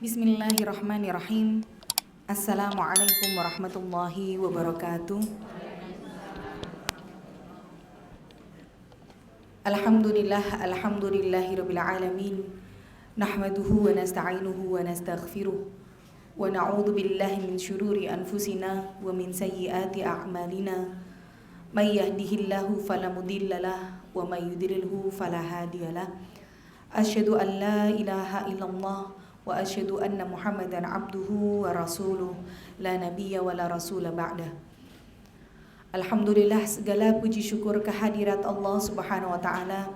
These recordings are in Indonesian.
Bismillahirrahmanirrahim. Assalamualaikum warahmatullahi wabarakatuh. Alhamdulillahirabbil alamin. Nahmaduhu wa nasta'inuhu wa nastaghfiruh. Wa na'udzu billahi min syururi anfusina wa min sayyiati a'malina. May yahdihillahu fala mudhillalah wa may yudlilhu fala hadiyalah. Asyhadu an la ilaha illallah wa asyhadu anna Muhammadan abduhu wa rasuluh la nabiyya wa la rasula ba'dah. Alhamdulillah, segala puji syukur kehadirat Allah Subhanahu wa taala.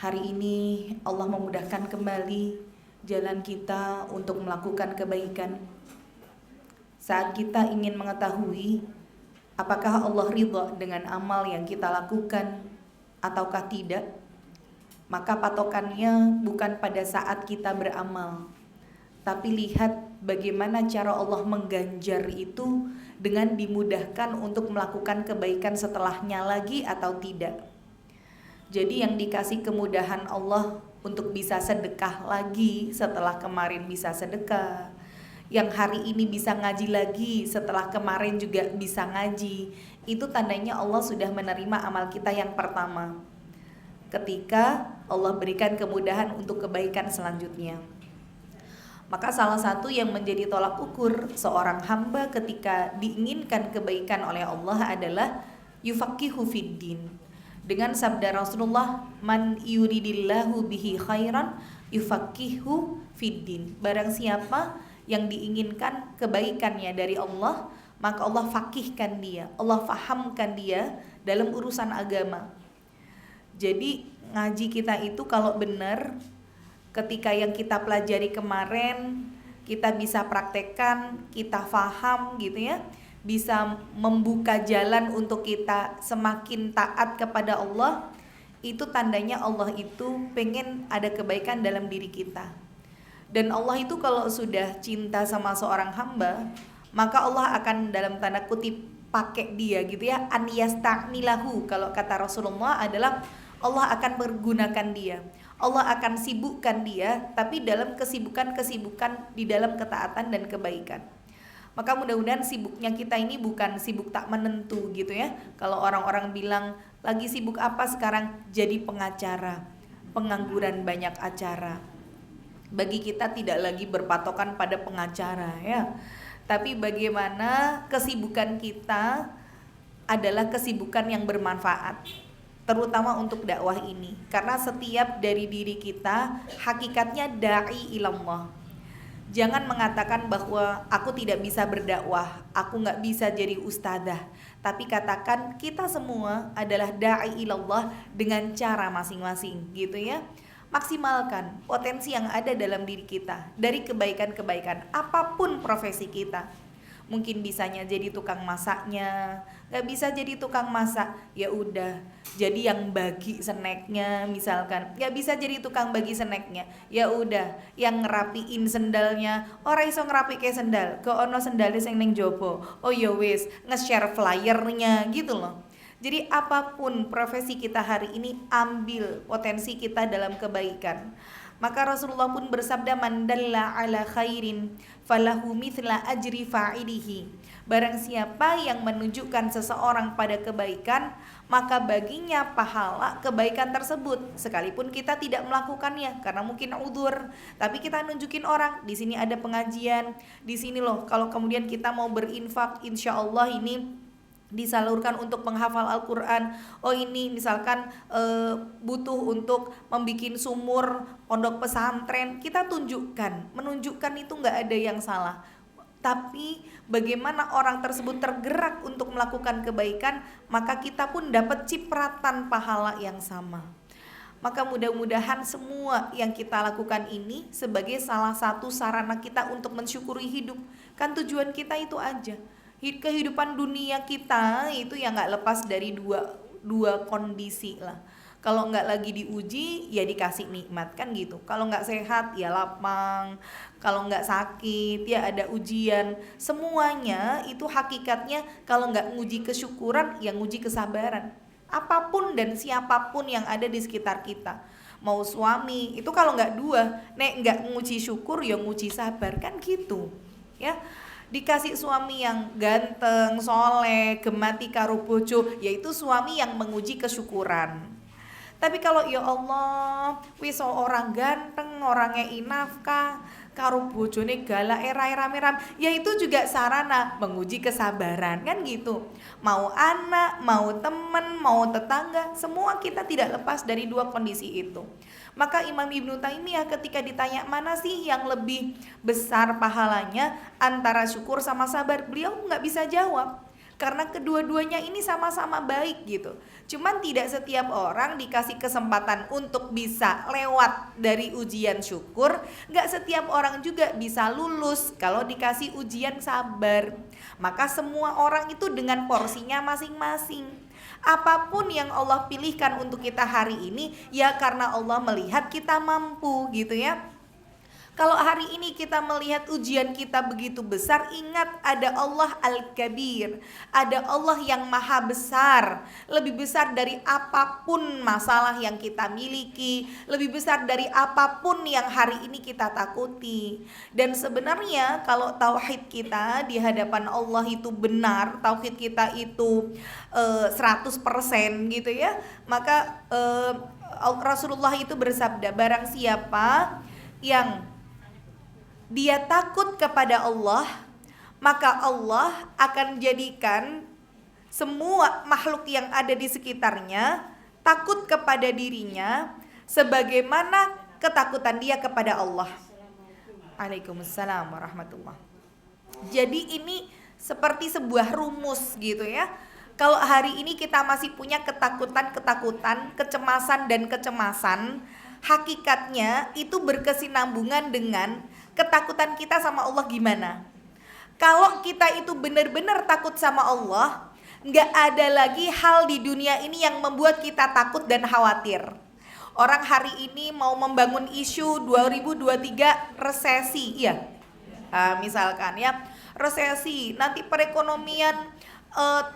Hari ini Allah memudahkan kembali jalan kita untuk melakukan kebaikan. Saat kita ingin mengetahui apakah Allah ridha dengan amal yang kita lakukan ataukah tidak, maka patokannya bukan pada saat kita beramal, tapi lihat bagaimana cara Allah mengganjar itu dengan dimudahkan untuk melakukan kebaikan setelahnya lagi atau tidak. Jadi yang dikasih kemudahan Allah untuk bisa sedekah lagi setelah kemarin bisa sedekah, yang hari ini bisa ngaji lagi setelah kemarin juga bisa ngaji, itu tandanya Allah sudah menerima amal kita yang pertama, ketika Allah berikan kemudahan untuk kebaikan selanjutnya. Maka salah satu yang menjadi tolak ukur seorang hamba ketika diinginkan kebaikan oleh Allah adalah yufaqihu fiddin. Dengan sabda Rasulullah, man yuridillahu bihi khairan yufaqihu fiddin. Barang siapa yang diinginkan kebaikannya dari Allah, maka Allah faqihkan dia, Allah fahamkan dia dalam urusan agama. Jadi ngaji kita itu kalau benar, ketika yang kita pelajari kemarin kita bisa praktekkan, kita faham gitu ya, bisa membuka jalan untuk kita semakin taat kepada Allah, itu tandanya Allah itu pengen ada kebaikan dalam diri kita. Dan Allah itu kalau sudah cinta sama seorang hamba, maka Allah akan dalam tanda kutip pakai dia gitu ya, an yasta'milahu. Kalau kata Rasulullah adalah Allah akan menggunakan dia, Allah akan sibukkan dia, tapi dalam kesibukan-kesibukan di dalam ketaatan dan kebaikan. Maka mudah-mudahan sibuknya kita ini bukan sibuk tak menentu gitu ya. Kalau orang-orang bilang lagi sibuk apa sekarang, jadi pengacara, pengangguran banyak acara. Bagi kita tidak lagi berpatokan pada pengacara ya, tapi bagaimana kesibukan kita adalah kesibukan yang bermanfaat, terutama untuk dakwah ini. Karena setiap dari diri kita hakikatnya da'i ilallah. Jangan mengatakan bahwa aku tidak bisa berdakwah, aku gak bisa jadi ustadzah, tapi katakan kita semua adalah da'i ilallah dengan cara masing-masing gitu ya. Maksimalkan potensi yang ada dalam diri kita dari kebaikan-kebaikan apapun profesi kita. Mungkin bisanya jadi tukang masaknya, gak bisa jadi tukang masak, ya udah jadi yang bagi snacknya misalkan. Gak bisa jadi tukang bagi snacknya, ya udah yang ngerapiin sendalnya. Ora iso ngerapike sendal, ke ono sendalnya sing ning jopo, oh ya wis nge-share flyernya gitu loh. Jadi apapun profesi kita hari ini, ambil potensi kita dalam kebaikan. Maka Rasulullah pun bersabda, man dalla ala khairin falahu mithla ajri fa'ilihi. Barang siapa yang menunjukkan seseorang pada kebaikan, maka baginya pahala kebaikan tersebut, sekalipun kita tidak melakukannya karena mungkin udzur, tapi kita nunjukin orang, di sini ada pengajian, di sini loh kalau kemudian kita mau berinfak, insya Allah ini disalurkan untuk menghafal Al-Quran. Oh ini misalkan butuh untuk membikin sumur pondok pesantren, kita tunjukkan, menunjukkan itu gak ada yang salah. Tapi bagaimana orang tersebut tergerak untuk melakukan kebaikan, maka kita pun dapat cipratan pahala yang sama. Maka mudah-mudahan semua yang kita lakukan ini sebagai salah satu sarana kita untuk mensyukuri hidup. Kan tujuan kita itu aja. Kehidupan dunia kita itu ya nggak lepas dari dua kondisi lah. Kalau nggak lagi diuji ya dikasih nikmat kan gitu. Kalau nggak sehat ya lapang, kalau nggak sakit ya ada ujian. Semuanya itu hakikatnya kalau nggak nguji kesyukuran ya nguji kesabaran. Apapun dan siapapun yang ada di sekitar kita, mau suami. Itu kalau nggak dua, nek nggak nguji syukur ya nguji sabar, kan gitu ya. Dikasih suami yang ganteng, soleh, gemati karo bojo, yaitu suami yang menguji kesyukuran. Tapi kalau ya Allah, wis orang ganteng, orangnya inafkah, karo bojone galak rame-rame, ya itu juga sarana menguji kesabaran, kan gitu. Mau anak, mau teman, mau tetangga, semua kita tidak lepas dari dua kondisi itu. Maka Imam Ibnu Taimiyah ketika ditanya mana sih yang lebih besar pahalanya antara syukur sama sabar, beliau nggak bisa jawab. Karena kedua-duanya ini sama-sama baik gitu. Cuman tidak setiap orang dikasih kesempatan untuk bisa lewat dari ujian syukur. Gak setiap orang juga bisa lulus kalau dikasih ujian sabar. Maka semua orang itu dengan porsinya masing-masing. Apapun yang Allah pilihkan untuk kita hari ini, ya karena Allah melihat kita mampu gitu ya. Kalau hari ini kita melihat ujian kita begitu besar, ingat ada Allah Al-Kabir, ada Allah yang maha besar, lebih besar dari apapun masalah yang kita miliki, lebih besar dari apapun yang hari ini kita takuti. Dan sebenarnya kalau tauhid kita di hadapan Allah itu benar, tauhid kita itu 100% gitu ya, maka Rasulullah itu bersabda, barang siapa yang dia takut kepada Allah, maka Allah akan jadikan semua makhluk yang ada di sekitarnya takut kepada dirinya sebagaimana ketakutan dia kepada Allah. Waalaikumsalam warahmatullah. Jadi ini seperti sebuah rumus gitu ya. Kalau hari ini kita masih punya ketakutan, kecemasan, hakikatnya itu berkesinambungan dengan ketakutan kita sama Allah gimana. Kalau kita itu benar-benar takut sama Allah, gak ada lagi hal di dunia ini yang membuat kita takut dan khawatir. Orang hari ini mau membangun isu 2023 resesi, ya. Misalkan ya, resesi, nanti perekonomian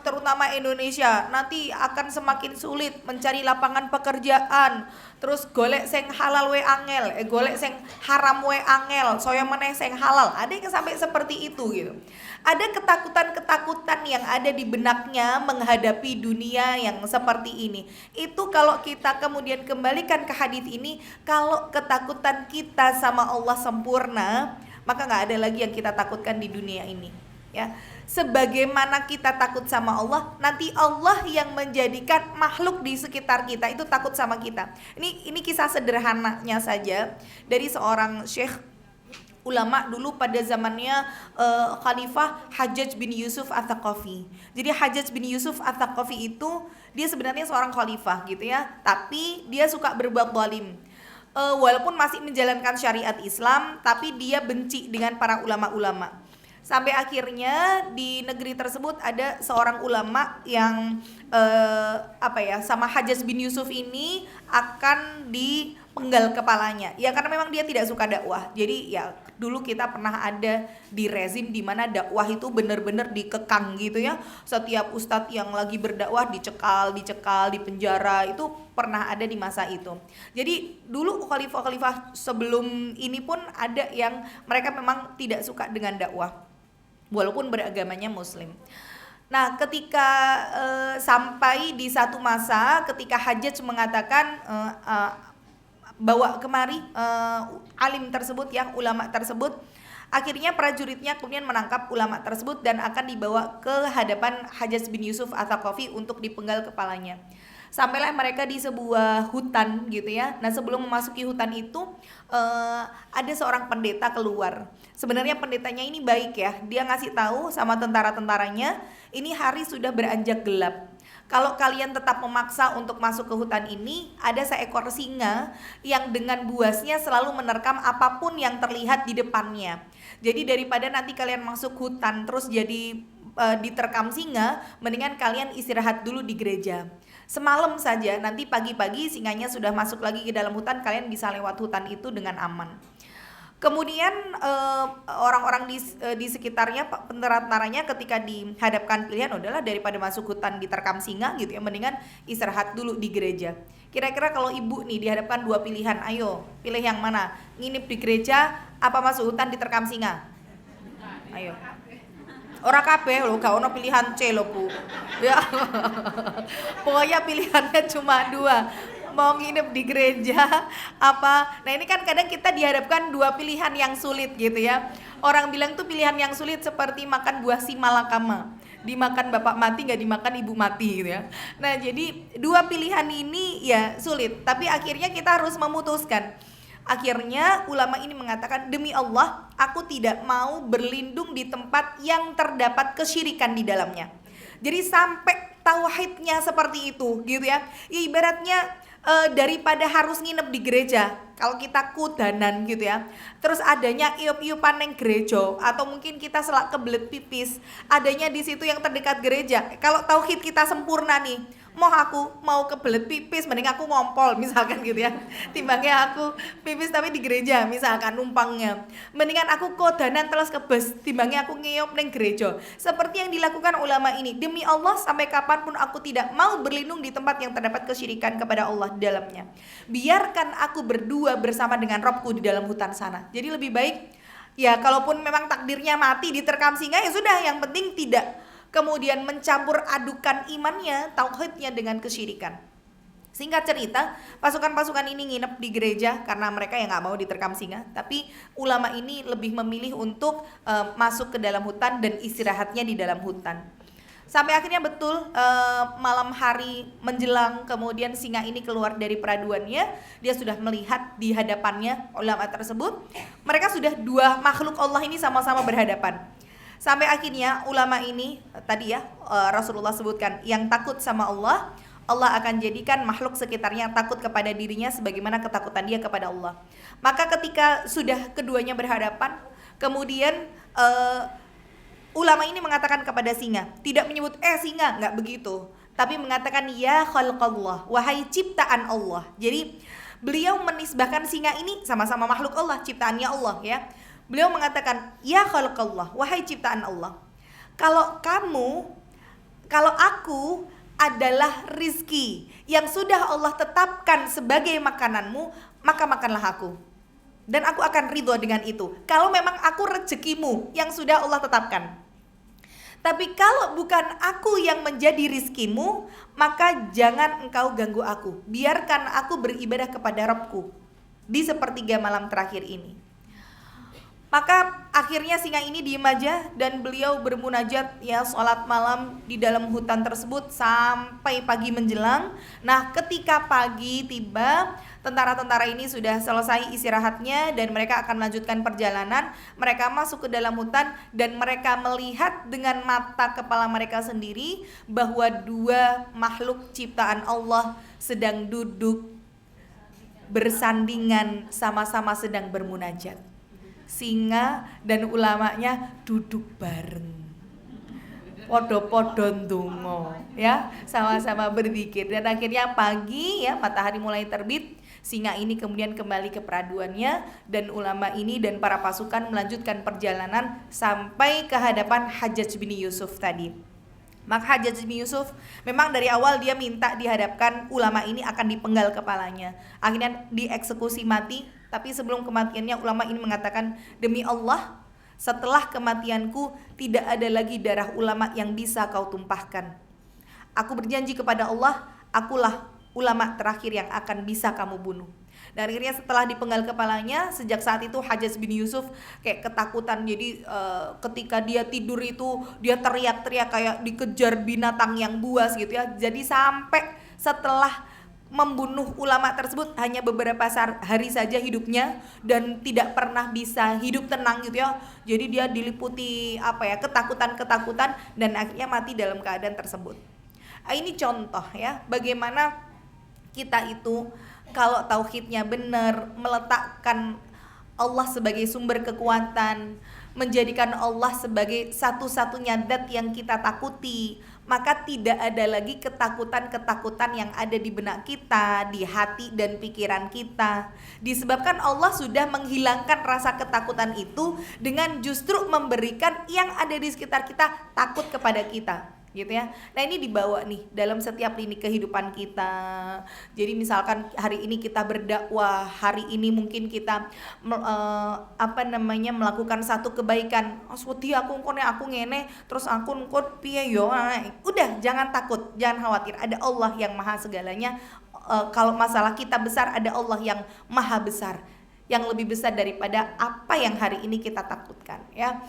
terutama Indonesia nanti akan semakin sulit mencari lapangan pekerjaan, terus golek sing halal we angel, golek sing haram we angel, soyo meneh sing halal. Ada yang sampai seperti itu gitu. Ada ketakutan-ketakutan yang ada di benaknya menghadapi dunia yang seperti ini. Itu kalau kita kemudian kembalikan ke hadis ini, kalau ketakutan kita sama Allah sempurna, maka nggak ada lagi yang kita takutkan di dunia ini ya. Sebagaimana kita takut sama Allah, nanti Allah yang menjadikan makhluk di sekitar kita itu takut sama kita. Ini kisah sederhananya saja dari seorang syekh ulama dulu pada zamannya Khalifah Hajjaj bin Yusuf Ats-Tsaqafi. Jadi Hajjaj bin Yusuf Ats-Tsaqafi itu dia sebenarnya seorang khalifah gitu ya, tapi dia suka berbuat zalim. Walaupun masih menjalankan syariat Islam, tapi dia benci dengan para ulama-ulama. Sampai akhirnya di negeri tersebut ada seorang ulama yang sama Hajjaj bin Yusuf ini akan dipenggal kepalanya. Ya karena memang dia tidak suka dakwah. Jadi ya dulu kita pernah ada di rezim di mana dakwah itu benar-benar dikekang gitu ya. Setiap ustadz yang lagi berdakwah dicekal, dipenjara, itu pernah ada di masa itu. Jadi dulu khalifah-khalifah sebelum ini pun ada yang mereka memang tidak suka dengan dakwah, walaupun beragamanya muslim. Nah ketika sampai di satu masa ketika Hajjaj mengatakan bawa kemari alim tersebut, yang ulama tersebut, akhirnya prajuritnya kemudian menangkap ulama tersebut dan akan dibawa ke hadapan Hajjaj bin Yusuf Ats-Tsaqafi untuk dipenggal kepalanya. Sampailah mereka di sebuah hutan gitu ya. Nah sebelum memasuki hutan itu ada seorang pendeta keluar. Sebenarnya pendetanya ini baik ya. Dia ngasih tahu sama tentara-tentaranya, ini hari sudah beranjak gelap. Kalau kalian tetap memaksa untuk masuk ke hutan ini, ada seekor singa yang dengan buasnya selalu menerkam apapun yang terlihat di depannya. Jadi daripada nanti kalian masuk hutan terus jadi diterkam singa, mendingan kalian istirahat dulu di gereja. Semalam saja, nanti pagi-pagi singanya sudah masuk lagi ke dalam hutan, kalian bisa lewat hutan itu dengan aman. Kemudian orang-orang di sekitarnya, pententaranya ketika dihadapkan pilihan, udahlah daripada masuk hutan diterkam singa gitu ya, mendingan istirahat dulu di gereja. Kira-kira kalau ibu nih dihadapkan dua pilihan, ayo pilih yang mana? Nginep di gereja apa masuk hutan diterkam singa? Ayo. Ora kabeh lho, gak ono pilihan C lho Bu. Ya. Pokoknya pilihannya cuma dua. Mau nginep di gereja apa. Nah ini kan kadang kita dihadapkan dua pilihan yang sulit gitu ya. Orang bilang tuh pilihan yang sulit seperti makan buah si malakama, dimakan bapak mati gak dimakan ibu mati gitu ya. Nah jadi dua pilihan ini ya sulit, tapi akhirnya kita harus memutuskan. Akhirnya ulama ini mengatakan, demi Allah aku tidak mau berlindung di tempat yang terdapat kesyirikan di dalamnya. Jadi sampai tauhidnya seperti itu gitu ya. Ibaratnya daripada harus nginep di gereja, kalau kita kudanan gitu ya, terus adanya iup-iupan neng gereja, atau mungkin kita selak kebelet pipis, adanya di situ yang terdekat gereja. Kalau tauhid kita sempurna nih, aku mau kebelet pipis, mending aku ngompol misalkan gitu ya, timbangnya aku pipis tapi di gereja misalkan numpangnya, mendingan aku kodanan terus ke bus, timbangnya aku ngeyop neng gereja. Seperti yang dilakukan ulama ini, demi Allah sampai kapanpun aku tidak mau berlindung di tempat yang terdapat kesyirikan kepada Allah di dalamnya. Biarkan aku berdua bersama dengan Robku di dalam hutan sana. Jadi lebih baik ya, kalaupun memang takdirnya mati diterkam singa, ya sudah, yang penting tidak kemudian mencampur adukan imannya, tauhidnya dengan kesyirikan. Singkat cerita, pasukan-pasukan ini nginep di gereja karena mereka yang gak mau diterkam singa. Tapi ulama ini lebih memilih untuk masuk ke dalam hutan dan istirahatnya di dalam hutan. Sampai akhirnya betul malam hari menjelang, kemudian singa ini keluar dari peraduannya. Dia sudah melihat di hadapannya ulama tersebut, mereka sudah dua makhluk Allah ini sama-sama berhadapan. Sampai akhirnya ulama ini tadi ya, Rasulullah sebutkan, yang takut sama Allah, Allah akan jadikan makhluk sekitarnya takut kepada dirinya sebagaimana ketakutan dia kepada Allah. Maka ketika sudah keduanya berhadapan, kemudian ulama ini mengatakan kepada singa, tidak menyebut singa, nggak begitu, tapi mengatakan ya khalqallah, wahai ciptaan Allah. Jadi beliau menisbahkan singa ini sama-sama makhluk Allah, ciptaannya Allah ya. Beliau mengatakan, ya khalqallah, wahai ciptaan Allah. Kalau aku adalah rizki yang sudah Allah tetapkan sebagai makananmu, maka makanlah aku. Dan aku akan ridho dengan itu. Kalau memang aku rezekimu yang sudah Allah tetapkan. Tapi kalau bukan aku yang menjadi rizkimu, maka jangan engkau ganggu aku. Biarkan aku beribadah kepada Rabbku di sepertiga malam terakhir ini. Maka akhirnya singa ini diem aja dan beliau bermunajat ya, sholat malam di dalam hutan tersebut sampai pagi menjelang. Nah ketika pagi tiba, tentara-tentara ini sudah selesai istirahatnya dan mereka akan melanjutkan perjalanan. Mereka masuk ke dalam hutan dan mereka melihat dengan mata kepala mereka sendiri bahwa dua makhluk ciptaan Allah sedang duduk bersandingan, sama-sama sedang bermunajat. Singa dan ulamanya duduk bareng, podo-podo ndonga ya, sama-sama berzikir. Dan akhirnya pagi ya, matahari mulai terbit, singa ini kemudian kembali ke peraduannya dan ulama ini dan para pasukan melanjutkan perjalanan sampai ke hadapan Hajjaj bin Yusuf tadi. Maka Hajjaj bin Yusuf memang dari awal dia minta dihadapkan ulama ini akan dipenggal kepalanya, akhirnya dieksekusi mati. Tapi sebelum kematiannya ulama ini mengatakan, demi Allah setelah kematianku tidak ada lagi darah ulama yang bisa kau tumpahkan. Aku berjanji kepada Allah, akulah ulama terakhir yang akan bisa kamu bunuh. Dan akhirnya setelah dipenggal kepalanya, sejak saat itu Hajjaj bin Yusuf kayak ketakutan. Jadi ketika dia tidur itu dia teriak-teriak kayak dikejar binatang yang buas gitu ya. Jadi sampai setelah membunuh ulama tersebut hanya beberapa hari saja hidupnya dan tidak pernah bisa hidup tenang gitu ya. Jadi dia diliputi ketakutan-ketakutan dan akhirnya mati dalam keadaan tersebut. Ini contoh ya bagaimana kita itu kalau tauhidnya benar, meletakkan Allah sebagai sumber kekuatan, menjadikan Allah sebagai satu-satunya zat yang kita takuti, maka tidak ada lagi ketakutan-ketakutan yang ada di benak kita, di hati dan pikiran kita. Disebabkan Allah sudah menghilangkan rasa ketakutan itu dengan justru memberikan yang ada di sekitar kita takut kepada kita, gitu ya. Nah, ini dibawa nih dalam setiap lini kehidupan kita. Jadi misalkan hari ini kita berdakwah, hari ini mungkin kita melakukan satu kebaikan. Aswati aku ngene, terus aku ngkon piye yo. Udah, jangan takut, jangan khawatir. Ada Allah yang maha segalanya. Kalau masalah kita besar, ada Allah yang maha besar, yang lebih besar daripada apa yang hari ini kita takutkan, ya.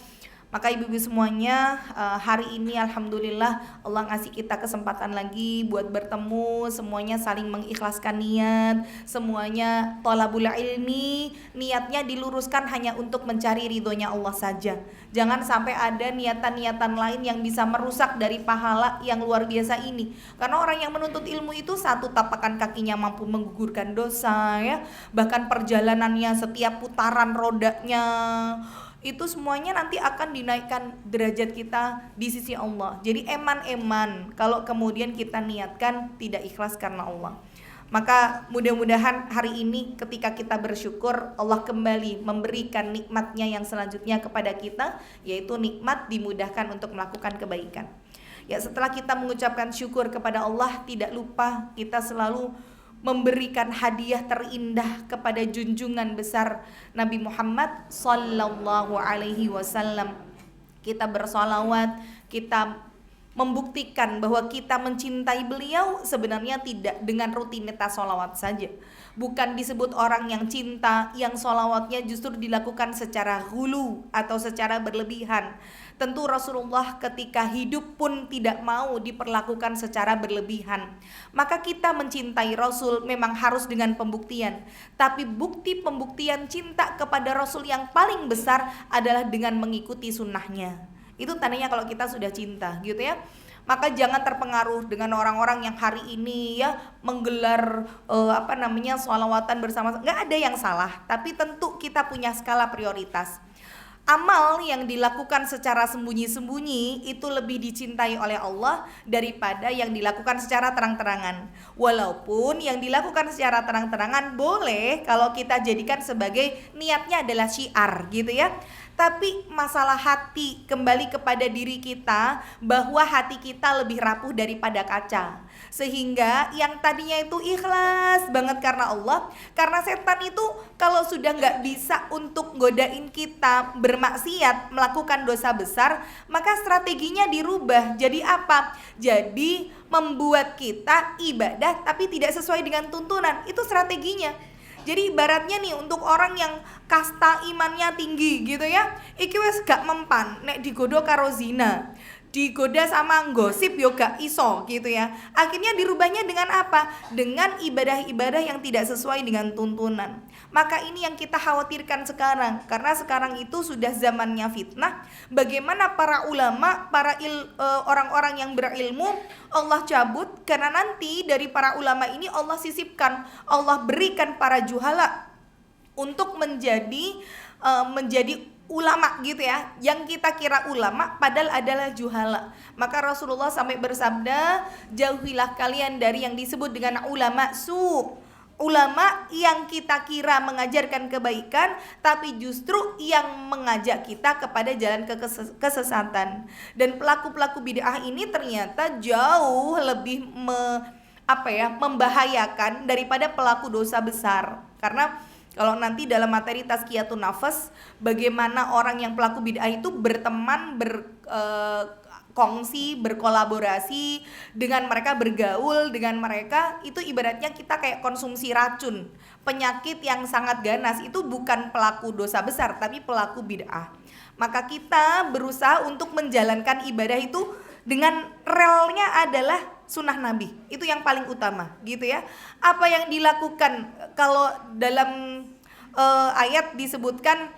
Maka ibu-ibu semuanya, hari ini alhamdulillah Allah ngasih kita kesempatan lagi buat bertemu, semuanya saling mengikhlaskan niat, semuanya thalabul ilmi, niatnya diluruskan hanya untuk mencari ridhonya Allah saja. Jangan sampai ada niatan-niatan lain yang bisa merusak dari pahala yang luar biasa ini. Karena orang yang menuntut ilmu itu satu, tapakan kakinya mampu menggugurkan dosa, ya. Bahkan perjalanannya, setiap putaran rodanya itu semuanya nanti akan dinaikkan derajat kita di sisi Allah. Jadi eman-eman kalau kemudian kita niatkan tidak ikhlas karena Allah. Maka mudah-mudahan hari ini ketika kita bersyukur, Allah kembali memberikan nikmatnya yang selanjutnya kepada kita, yaitu nikmat dimudahkan untuk melakukan kebaikan. Ya, setelah kita mengucapkan syukur kepada Allah, tidak lupa kita selalu memberikan hadiah terindah kepada junjungan besar Nabi Muhammad sallallahu alaihi wasallam. Kita bersolawat, kita membuktikan bahwa kita mencintai beliau sebenarnya tidak dengan rutinitas solawat saja. Bukan disebut orang yang cinta, yang solawatnya justru dilakukan secara hulu atau secara berlebihan. Tentu Rasulullah ketika hidup pun tidak mau diperlakukan secara berlebihan. Maka kita mencintai Rasul memang harus dengan pembuktian. Tapi bukti pembuktian cinta kepada Rasul yang paling besar adalah dengan mengikuti sunnahnya. Itu tandanya kalau kita sudah cinta, gitu ya. Maka jangan terpengaruh dengan orang-orang yang hari ini ya menggelar sholawatan bersama. Nggak ada yang salah, tapi tentu kita punya skala prioritas. Amal yang dilakukan secara sembunyi-sembunyi itu lebih dicintai oleh Allah daripada yang dilakukan secara terang-terangan. Walaupun yang dilakukan secara terang-terangan boleh kalau kita jadikan sebagai niatnya adalah syiar, gitu ya. Tapi masalah hati, kembali kepada diri kita, bahwa hati kita lebih rapuh daripada kaca. Sehingga yang tadinya itu ikhlas banget karena Allah, karena setan itu kalau sudah gak bisa untuk godain kita bermaksiat, melakukan dosa besar, maka strateginya dirubah. Jadi apa? Jadi membuat kita ibadah tapi tidak sesuai dengan tuntunan. Itu strateginya. Jadi ibaratnya nih, untuk orang yang kasta imannya tinggi gitu ya, iki wes gak mempan nek digoda karo zina, digoda sama gosip yo gak iso gitu ya. Akhirnya dirubahnya dengan apa? Dengan ibadah-ibadah yang tidak sesuai dengan tuntunan. Maka ini yang kita khawatirkan sekarang, karena sekarang itu sudah zamannya fitnah. Bagaimana para ulama, orang-orang yang berilmu Allah cabut, karena nanti dari para ulama ini Allah sisipkan, Allah berikan para juhala untuk menjadi ulama gitu ya, yang kita kira ulama padahal adalah juhala. Maka Rasulullah sampai bersabda, jauhilah kalian dari yang disebut dengan ulama ulama yang kita kira mengajarkan kebaikan tapi justru yang mengajak kita kepada jalan kesesatan. Dan pelaku-pelaku bid'ah ini ternyata jauh lebih membahayakan daripada pelaku dosa besar. Karena kalau nanti dalam materi tazkiyatun nafas, bagaimana orang yang pelaku bid'ah itu berteman, berkongsi, berkolaborasi dengan mereka, bergaul dengan mereka, itu ibaratnya kita kayak konsumsi racun, penyakit yang sangat ganas. Itu bukan pelaku dosa besar, tapi pelaku bid'ah. Maka kita berusaha untuk menjalankan ibadah itu dengan relnya adalah sunnah Nabi. Itu yang paling utama, gitu ya. Apa yang dilakukan, kalau dalam ayat disebutkan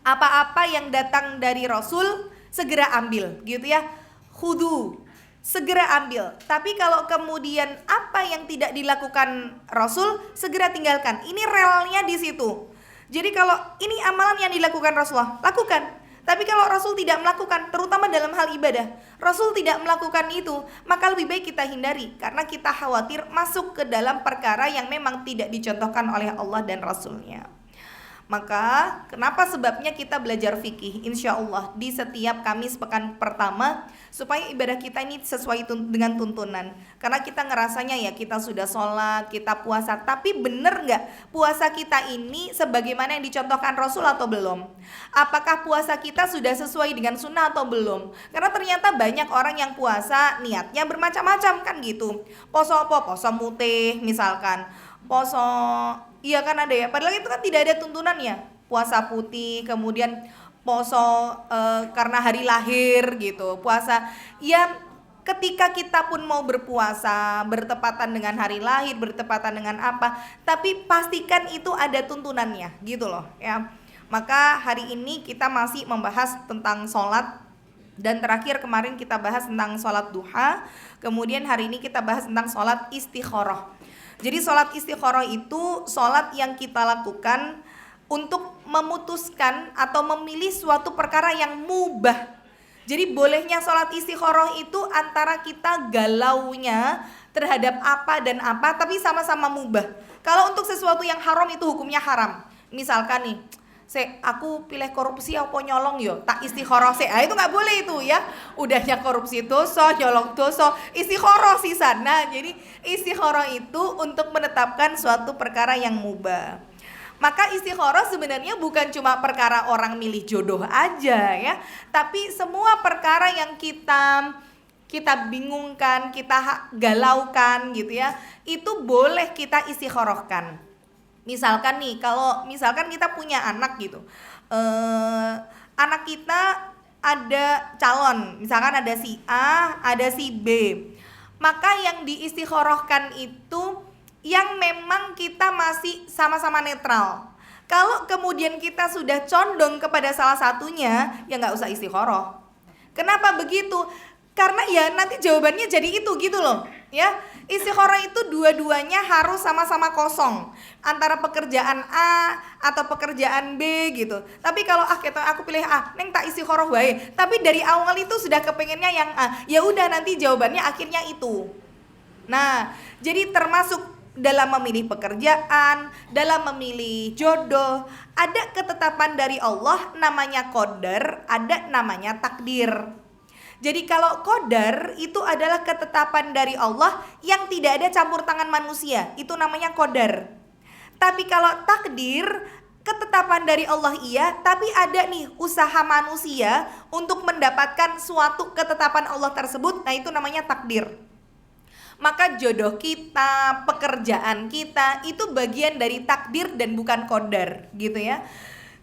apa-apa yang datang dari Rasul segera ambil, gitu ya. Khudu, segera ambil. Tapi kalau kemudian apa yang tidak dilakukan Rasul, segera tinggalkan. Ini relnya di situ. Jadi kalau ini amalan yang dilakukan Rasulullah, lakukan. Tapi kalau Rasul tidak melakukan, terutama dalam hal ibadah, Rasul tidak melakukan itu, maka lebih baik kita hindari, karena kita khawatir masuk ke dalam perkara yang memang tidak dicontohkan oleh Allah dan Rasulnya. Maka kenapa sebabnya kita belajar fikih, insya Allah di setiap Kamis pekan pertama, supaya ibadah kita ini sesuai dengan tuntunan. Karena kita ngerasanya ya kita sudah sholat, kita puasa, tapi bener nggak puasa kita ini sebagaimana yang dicontohkan Rasul atau belum? Apakah puasa kita sudah sesuai dengan sunnah atau belum? Karena ternyata banyak orang yang puasa niatnya bermacam-macam kan gitu. Poso apa? Poso mutih misalkan, poso, iya kan ada ya, padahal itu kan tidak ada tuntunannya. Puasa putih, kemudian poso karena hari lahir gitu. Puasa, ya ketika kita pun mau berpuasa bertepatan dengan hari lahir, bertepatan dengan apa, tapi pastikan itu ada tuntunannya gitu loh ya. Maka hari ini kita masih membahas tentang sholat. Dan terakhir kemarin kita bahas tentang sholat duha. Kemudian hari ini kita bahas tentang sholat istikharah. Jadi sholat istikharah itu sholat yang kita lakukan untuk memutuskan atau memilih suatu perkara yang mubah. Jadi bolehnya sholat istikharah itu antara kita galaunya terhadap apa dan apa, tapi sama-sama mubah. Kalau untuk sesuatu yang haram itu hukumnya haram. Misalkan nih, aku pilih korupsi apa nyolong yo, tak istikharah itu nggak boleh itu ya. Udahnya korupsi dosa, nyolong dosa, istikharah sih sana. Jadi istikharah itu untuk menetapkan suatu perkara yang mubah. Maka istikharah sebenarnya bukan cuma perkara orang milih jodoh aja ya, tapi semua perkara yang kita bingungkan, kita galaukan gitu ya, itu boleh kita istikharahkan. Misalkan nih, kalau misalkan kita punya anak gitu, anak kita ada calon, misalkan ada si A, ada si B, maka yang diistikharahkan itu yang memang kita masih sama-sama netral. Kalau kemudian kita sudah condong kepada salah satunya, ya nggak usah istikharah. Kenapa begitu? Karena ya nanti jawabannya jadi itu gitu loh ya. Istikharah itu dua-duanya harus sama-sama kosong, antara pekerjaan A atau pekerjaan B gitu. Tapi kalau aku pilih A, neng tak istikharah wae, tapi dari awal itu sudah kepengennya yang A, ya udah nanti jawabannya akhirnya itu. Nah, jadi termasuk dalam memilih pekerjaan, dalam memilih jodoh, ada ketetapan dari Allah namanya qadar, ada namanya takdir. Jadi kalau qadar itu adalah ketetapan dari Allah yang tidak ada campur tangan manusia, itu namanya qadar. Tapi kalau takdir, ketetapan dari Allah iya, tapi ada nih usaha manusia untuk mendapatkan suatu ketetapan Allah tersebut, nah itu namanya takdir. Maka jodoh kita, pekerjaan kita itu bagian dari takdir dan bukan qadar gitu ya.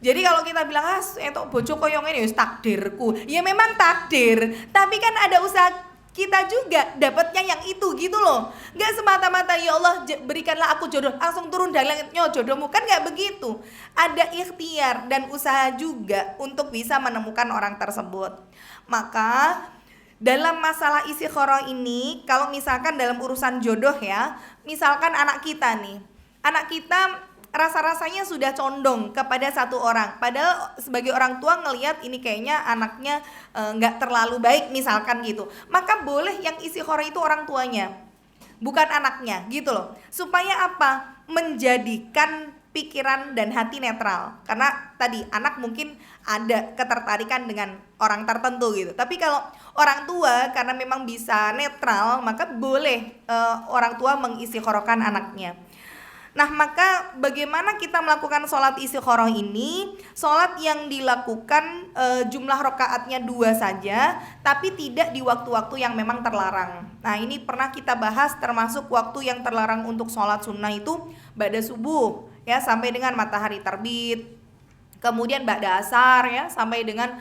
Jadi kalau kita bilang entuk bojo koyo ngene wis takdirku. Ya memang takdir, tapi kan ada usaha kita juga dapatnya yang itu gitu loh. Enggak semata-mata ya Allah berikanlah aku jodoh, langsung turun dari langitnya jodohmu, kan enggak begitu. Ada ikhtiar dan usaha juga untuk bisa menemukan orang tersebut. Maka dalam masalah istikharah ini, kalau misalkan dalam urusan jodoh ya, misalkan anak kita nih, anak kita rasa-rasanya sudah condong kepada satu orang, padahal sebagai orang tua ngelihat ini kayaknya anaknya nggak terlalu baik misalkan gitu, maka boleh yang istikharah itu orang tuanya, bukan anaknya gitu loh. Supaya apa? Menjadikan pikiran dan hati netral. Karena tadi anak mungkin ada ketertarikan dengan orang tertentu gitu, tapi kalau orang tua karena memang bisa netral, maka boleh orang tua mengistikharahkan anaknya. Nah, maka bagaimana kita melakukan sholat istikharah ini? Sholat yang dilakukan jumlah rakaatnya 2 saja, tapi tidak di waktu-waktu yang memang terlarang. Nah, ini pernah kita bahas, termasuk waktu yang terlarang untuk sholat sunnah itu ba'da subuh ya, sampai dengan matahari terbit. Kemudian ba'da asar ya, sampai dengan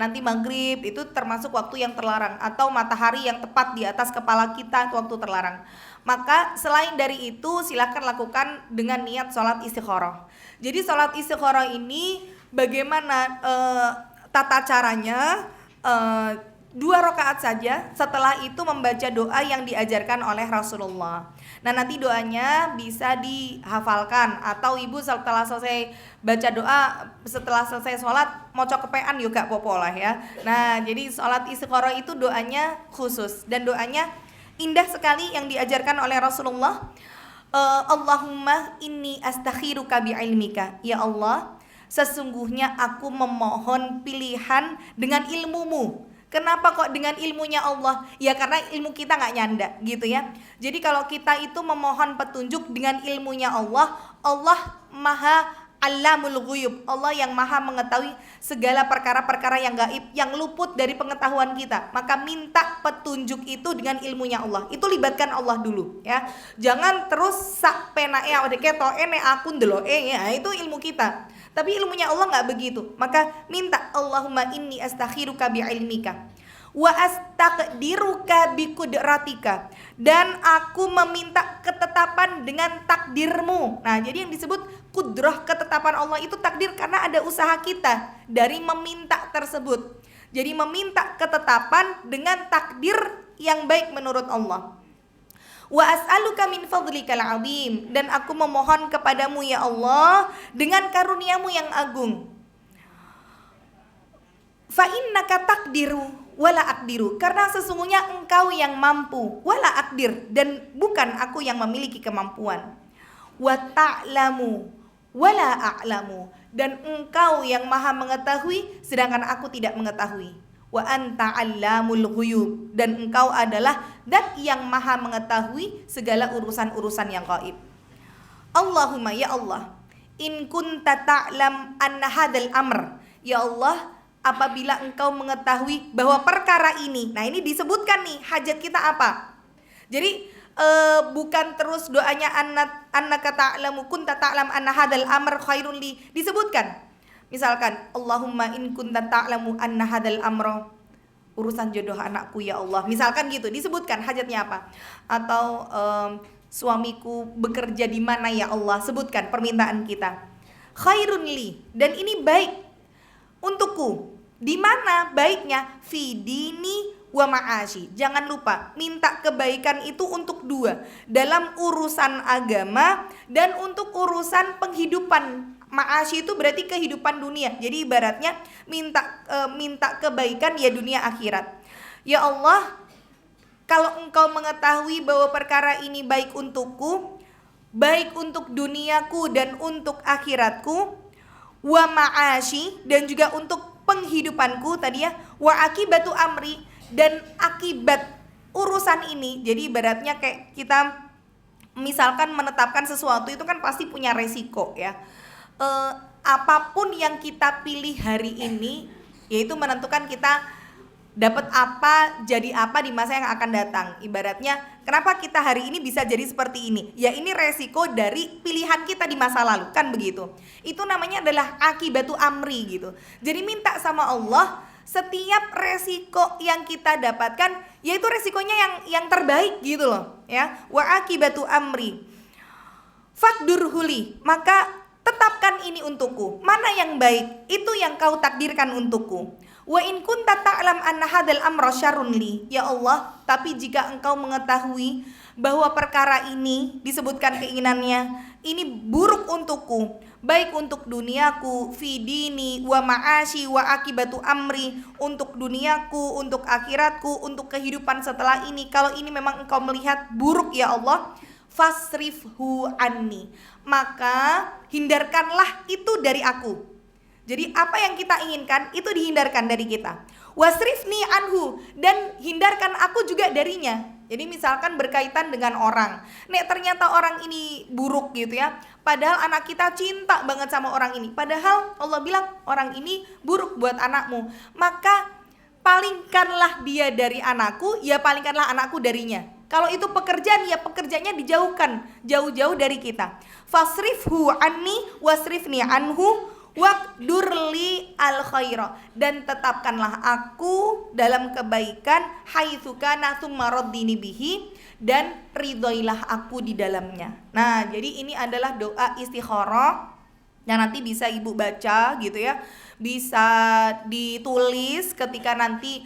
nanti maghrib, itu termasuk waktu yang terlarang. Atau matahari yang tepat di atas kepala kita, itu waktu terlarang. Maka selain dari itu silakan lakukan dengan niat sholat istikharah. Jadi sholat istikharah ini bagaimana tata caranya? 2 rakaat saja, setelah itu membaca doa yang diajarkan oleh Rasulullah. Nah, nanti doanya bisa dihafalkan, atau ibu setelah selesai baca doa, setelah selesai sholat mau kepean juga popo lah ya. Nah, jadi sholat istikharah itu doanya khusus, dan doanya indah sekali yang diajarkan oleh Rasulullah. Allahumma inni astakhiruka bi'ilmika. Ya Allah, sesungguhnya aku memohon pilihan dengan ilmumu. Kenapa kok dengan ilmunya Allah? Ya karena ilmu kita nggak nyanda gitu ya. Jadi kalau kita itu memohon petunjuk dengan ilmunya Allah, Allah maha Allamul ghuyub, Allah yang maha mengetahui segala perkara-perkara yang gaib, yang luput dari pengetahuan kita. Maka minta petunjuk itu dengan ilmunya Allah. Itu libatkan Allah dulu ya. Jangan terus sak penae awake ketoke nek aku ndeloke ya, itu ilmu kita. Tapi ilmunya Allah nggak begitu. Maka minta Allahumma inni astakhiruka bi'ilmika wa astaqdiruka biqudratika, dan aku meminta ketetapan dengan takdirmu. Nah, jadi yang disebut kudrah, ketetapan Allah itu takdir, karena ada usaha kita dari meminta tersebut. Jadi meminta ketetapan dengan takdir yang baik menurut Allah. Wa as'aluka min fadlikal azim, dan aku memohon kepadamu ya Allah dengan karuniamu yang agung. Fa innaka taqdiru wala aqdiru, karena sesungguhnya engkau yang mampu, wala aqdir, dan bukan aku yang memiliki kemampuan. Wa ta'lamu wala a'lamu, dan engkau yang maha mengetahui sedangkan aku tidak mengetahui. Wa anta 'allamul ghuyub, dan engkau adalah zat yang maha mengetahui segala urusan-urusan yang gaib. Allahumma ya Allah, in kunta ta'lam anna hadzal amr, ya Allah, apabila engkau mengetahui bahwa perkara ini, nah ini disebutkan nih hajat kita apa. Jadi bukan terus doanya annaka ta'lamu kunta ta'lam anna hadzal amr khairun li, disebutkan. Misalkan Allahumma in kunta ta'lamu anna hadzal amra, urusan jodoh anakku ya Allah, misalkan gitu, disebutkan hajatnya apa. Atau suamiku bekerja di mana ya Allah, sebutkan permintaan kita. Khairun li, dan ini baik untukku. Di mana baiknya? Fi dini wa ma'ashi. Jangan lupa minta kebaikan itu untuk dua, dalam urusan agama dan untuk urusan penghidupan. Ma'ashi itu berarti kehidupan dunia. Jadi ibaratnya minta kebaikan ya dunia akhirat. Ya Allah, kalau engkau mengetahui bahwa perkara ini baik untukku, baik untuk duniaku dan untuk akhiratku, wa ma'ashi, dan juga untuk penghidupanku tadi ya, wa akibatu amri, dan akibat urusan ini. Jadi ibaratnya kayak kita misalkan menetapkan sesuatu itu kan pasti punya resiko ya. Apapun yang kita pilih hari ini, yaitu menentukan kita dapat apa, jadi apa di masa yang akan datang. Ibaratnya, kenapa kita hari ini bisa jadi seperti ini? Ya ini resiko dari pilihan kita di masa lalu, kan begitu. Itu namanya adalah akibatu amri gitu. Jadi minta sama Allah setiap resiko yang kita dapatkan, yaitu resikonya yang terbaik gitu loh ya. Wa akibatu amri fakdurhuli, maka tetapkan ini untukku. Mana yang baik, itu yang kau takdirkan untukku. Wa in kunta ta'lam anna hadzal amra syarrun li, ya Allah, tapi jika engkau mengetahui bahwa perkara ini, disebutkan keinginannya, ini buruk untukku, baik untuk duniaku, fi dini wa ma'ashi wa akibatu amri, untuk duniaku, untuk akhiratku, untuk kehidupan setelah ini, kalau ini memang engkau melihat buruk ya Allah, fasrifhu anni, maka hindarkanlah itu dari aku. Jadi apa yang kita inginkan itu dihindarkan dari kita. Wasrifni anhu, dan hindarkan aku juga darinya. Jadi misalkan berkaitan dengan orang, nek ternyata orang ini buruk gitu ya, padahal anak kita cinta banget sama orang ini, padahal Allah bilang orang ini buruk buat anakmu, maka palingkanlah dia dari anakku, ya palingkanlah anakku darinya. Kalau itu pekerjaan, ya pekerjaannya dijauhkan jauh-jauh dari kita. Fasrifhu anni wasrifni anhu waqdurli al khaira, dan tetapkanlah aku dalam kebaikan, haitsu kana tsumma raddini bihi, dan ridhoilah aku di dalamnya. Nah, jadi ini adalah doa istikharah Yang nanti bisa ibu baca gitu ya, bisa ditulis ketika nanti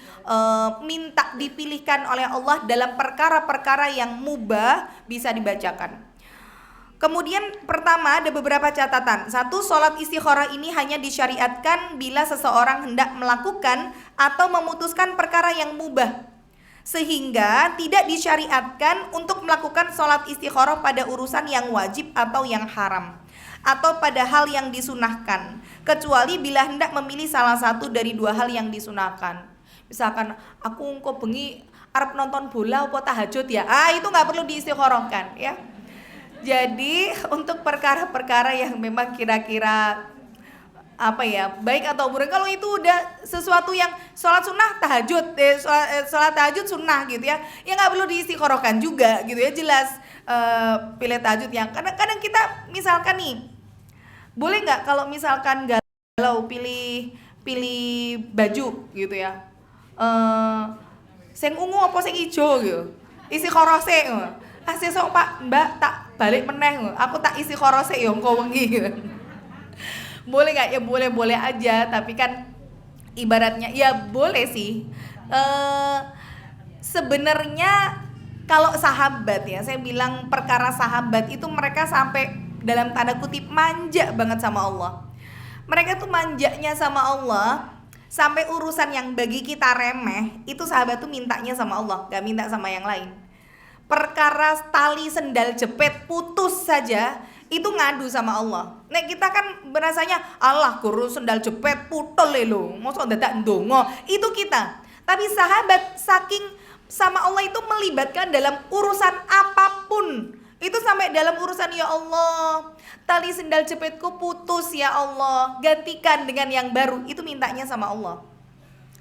minta dipilihkan oleh Allah dalam perkara-perkara yang mubah, bisa dibacakan. Kemudian pertama ada beberapa catatan. Satu, sholat istikharah ini hanya disyariatkan bila seseorang hendak melakukan atau memutuskan perkara yang mubah, sehingga tidak disyariatkan untuk melakukan sholat istikharah pada urusan yang wajib atau yang haram, atau pada hal yang disunahkan, kecuali bila hendak memilih salah satu dari dua hal yang disunahkan. Misalkan aku kok bengi arep nonton bola apa tahajud ya, itu nggak perlu diistikharahkan ya. Jadi untuk perkara-perkara yang memang kira-kira apa ya, baik atau buruk, kalau itu udah sesuatu yang sholat sunnah tahajud, sholat tahajud sunnah gitu ya nggak perlu diistikharahkan juga gitu ya, jelas pilih tahajud yang kadang-kadang kita misalkan nih, boleh nggak kalau misalkan galau pilih baju gitu ya, sing ungu apa sing ijo gitu, istikharah sik. Sesuk Pak Mbak tak balik meneh, aku tak istikharah sik ya engko wengi gitu. Boleh nggak? Ya boleh aja, tapi kan ibaratnya ya boleh sih. Sebenarnya kalau sahabat ya, saya bilang perkara sahabat itu mereka sampai dalam tanda kutip manja banget sama Allah. Mereka tuh manjanya sama Allah sampai urusan yang bagi kita remeh itu sahabat tuh mintanya sama Allah, gak minta sama yang lain. Perkara tali sendal jepit putus saja itu ngadu sama Allah. Nek kita kan berasanya Allah guru sendal jepit putul lho, mosok dadak ndonga, itu kita. Tapi sahabat saking sama Allah itu melibatkan dalam urusan apapun. Itu sampai dalam urusan, ya Allah, tali sendal jepitku putus ya Allah, gantikan dengan yang baru. Itu mintanya sama Allah.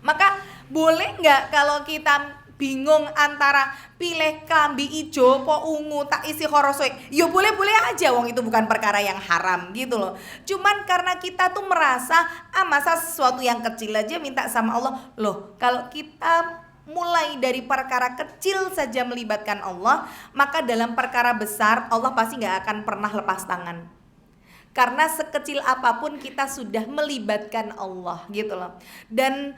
Maka boleh nggak kalau kita bingung antara pilih klambi ijo po ungu tak isi khorosoy, ya boleh aja, wong itu bukan perkara yang haram gitu loh. Cuman karena kita tuh merasa masa sesuatu yang kecil aja minta sama Allah. Loh, kalau kita mulai dari perkara kecil saja melibatkan Allah, maka dalam perkara besar Allah pasti gak akan pernah lepas tangan. Karena sekecil apapun kita sudah melibatkan Allah gitu loh. Dan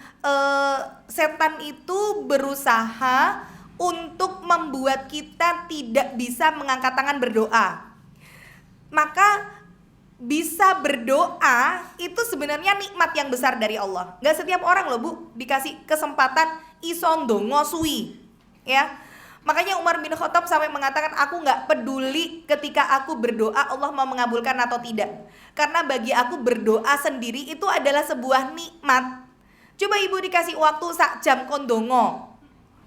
setan itu berusaha untuk membuat kita tidak bisa mengangkat tangan berdoa. Maka bisa berdoa itu sebenarnya nikmat yang besar dari Allah. Gak setiap orang loh Bu dikasih kesempatan iso ndonga suwi ya. Makanya Umar bin Khattab sampai mengatakan, aku gak peduli ketika aku berdoa Allah mau mengabulkan atau tidak, karena bagi aku berdoa sendiri itu adalah sebuah nikmat. Coba ibu dikasih waktu sak jam kondongo,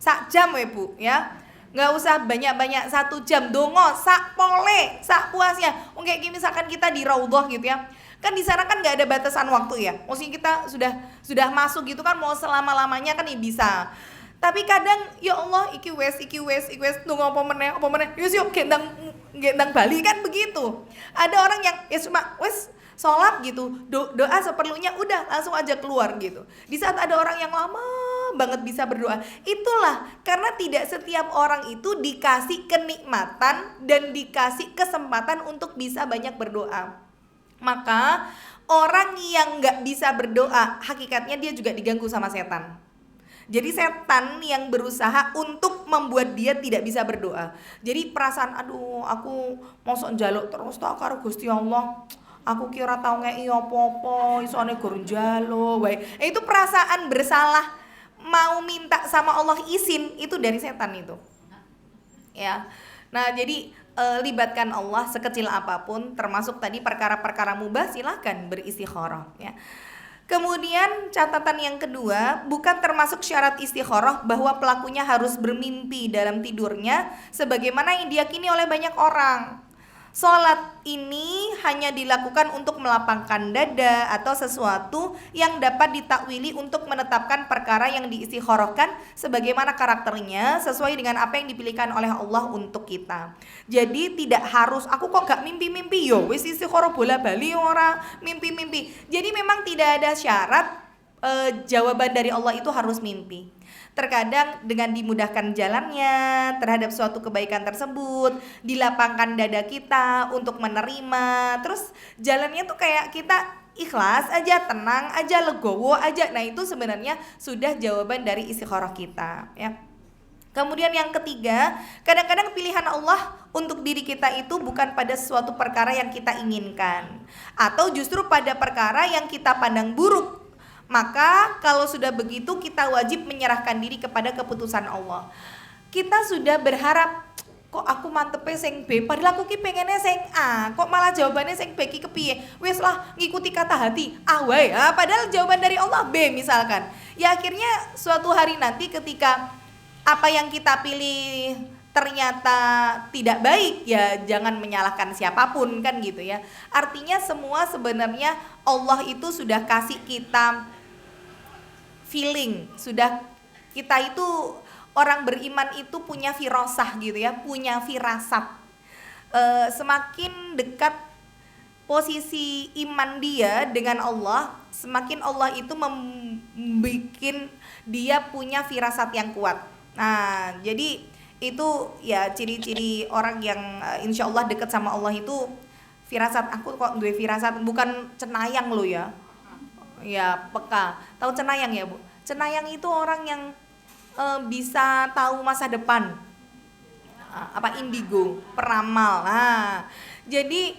sak jam Bu ya, gak usah banyak-banyak, 1 jam dongo sak pole, sak puasnya. Kayak gini misalkan kita di Raudhah gitu ya, kan di sana kan nggak ada batasan waktu ya, maksudnya kita sudah masuk gitu kan, mau selama-lamanya kan ya bisa. Tapi kadang ya Allah iki wes nunggu apa meneh yus yuk gendang bali kan begitu. Ada orang yang ya cuma wes sholat gitu, doa seperlunya udah langsung aja keluar gitu. Di saat ada orang yang lama banget bisa berdoa, itulah karena tidak setiap orang itu dikasih kenikmatan dan dikasih kesempatan untuk bisa banyak berdoa. Maka orang yang gak bisa berdoa, hakikatnya dia juga diganggu sama setan. Jadi setan yang berusaha untuk membuat dia tidak bisa berdoa. Jadi perasaan, aduh aku mosok njaluk terus tak karo Gusti Allah, aku kira tau ngeki apa-apa, isone gur njaluk wae. Itu perasaan bersalah, mau minta sama Allah izin, itu dari setan itu. Ya. Nah, jadi libatkan Allah sekecil apapun, termasuk tadi perkara-perkara mubah, silakan beristikharah ya. Kemudian catatan yang kedua, bukan termasuk syarat istikharah bahwa pelakunya harus bermimpi dalam tidurnya sebagaimana yang diyakini oleh banyak orang. Sholat ini hanya dilakukan untuk melapangkan dada atau sesuatu yang dapat ditakwili untuk menetapkan perkara yang diistikharahkan sebagaimana karakternya sesuai dengan apa yang dipilihkan oleh Allah untuk kita. Jadi tidak harus aku kok gak mimpi-mimpi, yo wis istikharah bola bali ora mimpi-mimpi. Jadi memang tidak ada syarat jawaban dari Allah itu harus mimpi. Terkadang dengan dimudahkan jalannya terhadap suatu kebaikan tersebut, dilapangkan dada kita untuk menerima, terus jalannya tuh kayak kita ikhlas aja, tenang aja, legowo aja. Nah itu sebenarnya sudah jawaban dari istikharah kita ya. Kemudian yang ketiga, kadang-kadang pilihan Allah untuk diri kita itu bukan pada suatu perkara yang kita inginkan, atau justru pada perkara yang kita pandang buruk. Maka kalau sudah begitu kita wajib menyerahkan diri kepada keputusan Allah. Kita sudah berharap, kok aku mantepnya sing B, padahal aku ki pengennya sing A, kok malah jawabannya sing B ki kepiye? Wes lah ngikuti kata hati A wae, padahal jawaban dari Allah B misalkan. Ya akhirnya suatu hari nanti ketika apa yang kita pilih ternyata tidak baik, ya jangan menyalahkan siapapun kan gitu ya. Artinya semua sebenarnya Allah itu sudah kasih kita feeling, sudah kita itu orang beriman itu punya firasah gitu ya, punya firasat. Semakin dekat posisi iman dia dengan Allah, semakin Allah itu membuat dia punya firasat yang kuat. Nah, jadi itu ya ciri-ciri orang yang insya Allah dekat sama Allah itu firasat. Aku kok duwe firasat, bukan cenayang lo ya. Ya peka. Tahu cenayang ya Bu? Cenayang itu orang yang bisa tahu masa depan. Apa indigo, peramal. Nah, jadi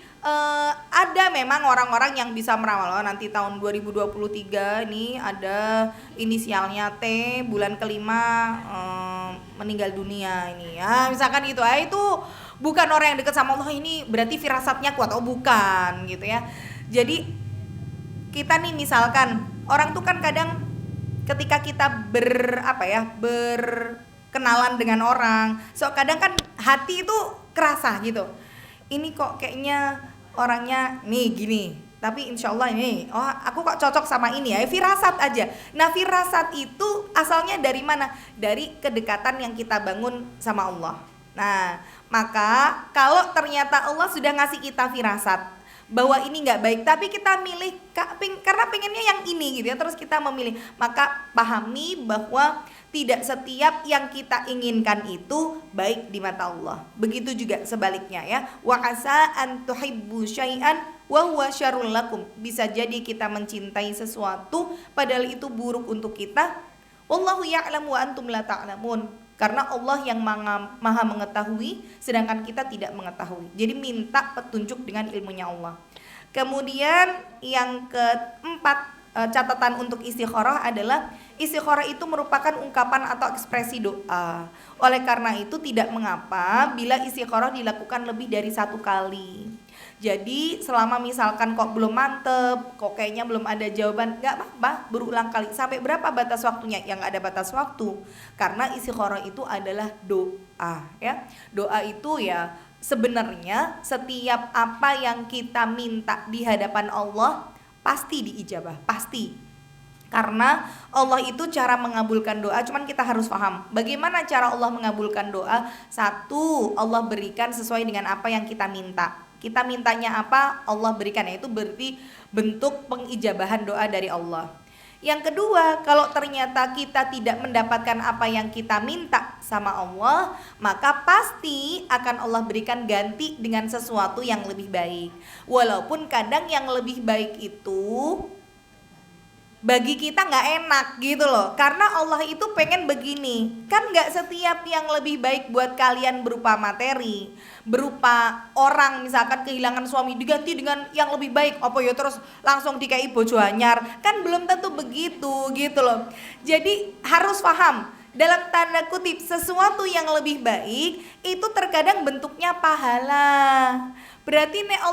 ada memang orang-orang yang bisa meramal. Nanti tahun 2023 ini ada inisialnya T, bulan kelima meninggal dunia ini. Ya, misalkan gitu. Itu bukan orang yang dekat sama Allah, ini berarti firasatnya kuat. Oh, bukan gitu ya. Jadi kita nih misalkan orang tuh kan kadang ketika kita berkenalan dengan orang, so kadang kan hati itu kerasa gitu. Ini kok kayaknya orangnya nih gini, tapi insya Allah ini, oh aku kok cocok sama ini ya, firasat aja. Nah firasat itu asalnya dari mana? Dari kedekatan yang kita bangun sama Allah. Nah maka kalau ternyata Allah sudah ngasih kita firasat bahwa ini nggak baik, tapi kita milih karena pengennya yang ini gitu ya, terus kita memilih, maka pahami bahwa tidak setiap yang kita inginkan itu baik di mata Allah. Begitu juga sebaliknya ya. Wa asa an tuhibbu syai'an wa huwa syarrul lakum. Bisa jadi kita mencintai sesuatu padahal itu buruk untuk kita. Wallahu ya'lamu wa antum la ta'lamun. Karena Allah yang maha mengetahui sedangkan kita tidak mengetahui. Jadi minta petunjuk dengan ilmunya Allah. Kemudian yang keempat, catatan untuk istikharah adalah istikharah itu merupakan ungkapan atau ekspresi doa. Oleh karena itu tidak mengapa bila istikharah dilakukan lebih dari satu kali. Jadi selama misalkan kok belum mantep, kok kayaknya belum ada jawaban, gak apa-apa berulang kali. Sampai berapa batas waktunya? Yang ada batas waktu. Karena istikharah itu adalah doa ya. Doa itu ya sebenarnya setiap apa yang kita minta di hadapan Allah pasti diijabah, pasti. Karena Allah itu cara mengabulkan doa, cuman kita harus paham bagaimana cara Allah mengabulkan doa. Satu, Allah berikan sesuai dengan apa yang kita minta. Kita mintanya apa, Allah berikan, yaitu berarti bentuk pengijabahan doa dari Allah. Yang kedua, kalau ternyata kita tidak mendapatkan apa yang kita minta sama Allah, maka pasti akan Allah berikan ganti dengan sesuatu yang lebih baik. Walaupun kadang yang lebih baik itu bagi kita nggak enak gitu loh, karena Allah itu pengen begini. Kan nggak setiap yang lebih baik buat kalian berupa materi, berupa orang, misalkan kehilangan suami diganti dengan yang lebih baik, apa ya terus langsung dikai bojo anyar, kan belum tentu begitu gitu loh. Jadi harus paham, dalam tanda kutip sesuatu yang lebih baik itu terkadang bentuknya pahala. Berarti nek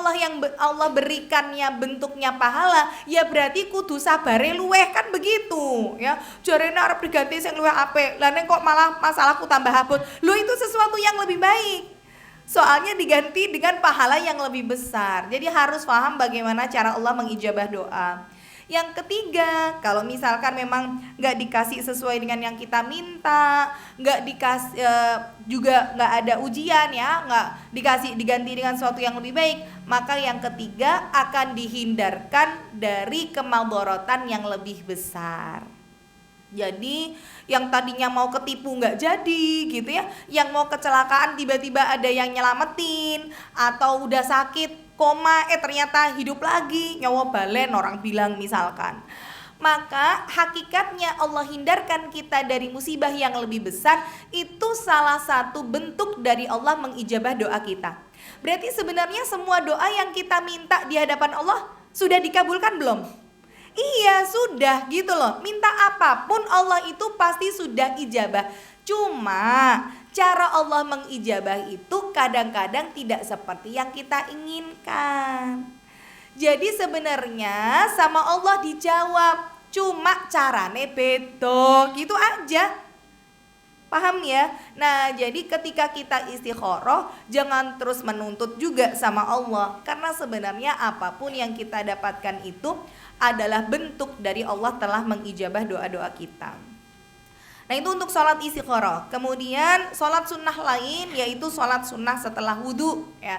Allah berikannya bentuknya pahala, ya berarti kudu sabare luweh, kan begitu ya. Jarene arep diganti sing luweh apik, lah nek kok malah masalahku tambah abot. Lho itu sesuatu yang lebih baik. Soalnya diganti dengan pahala yang lebih besar. Jadi harus paham bagaimana cara Allah mengijabah doa. Yang ketiga, kalau misalkan memang nggak dikasih sesuai dengan yang kita minta, nggak dikasih juga nggak ada ujian ya, nggak dikasih diganti dengan sesuatu yang lebih baik, maka yang ketiga akan dihindarkan dari kemadharatan yang lebih besar. Jadi yang tadinya mau ketipu nggak jadi gitu ya, yang mau kecelakaan tiba-tiba ada yang nyelamatin, atau udah sakit koma ternyata hidup lagi, nyawa balen orang bilang misalkan. Maka hakikatnya Allah hindarkan kita dari musibah yang lebih besar, itu salah satu bentuk dari Allah mengijabah doa kita. Berarti sebenarnya semua doa yang kita minta di hadapan Allah sudah dikabulkan belum? Iya sudah gitu loh. Minta apapun Allah itu pasti sudah ijabah. Cuma cara Allah mengijabah itu kadang-kadang tidak seperti yang kita inginkan. Jadi sebenarnya sama Allah dijawab, cuma carane beda gitu aja. Paham ya? Nah jadi ketika kita istikharah, jangan terus menuntut juga sama Allah, karena sebenarnya apapun yang kita dapatkan itu adalah bentuk dari Allah telah mengijabah doa-doa kita. Nah itu untuk sholat istikharah. Kemudian sholat sunnah lain yaitu sholat sunnah setelah wudhu ya.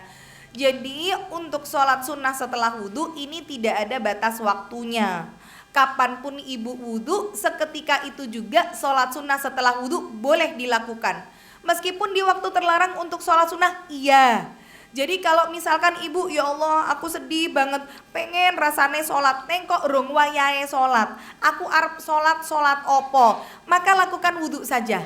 Jadi untuk sholat sunnah setelah wudhu ini tidak ada batas waktunya. Kapanpun ibu wudhu, seketika itu juga sholat sunnah setelah wudhu boleh dilakukan. Meskipun di waktu terlarang untuk sholat sunnah, iya. Jadi kalau misalkan ibu, ya Allah aku sedih banget, pengen rasane sholat, neng kok rong wayahe sholat, aku arep sholat opo, maka lakukan wudhu saja.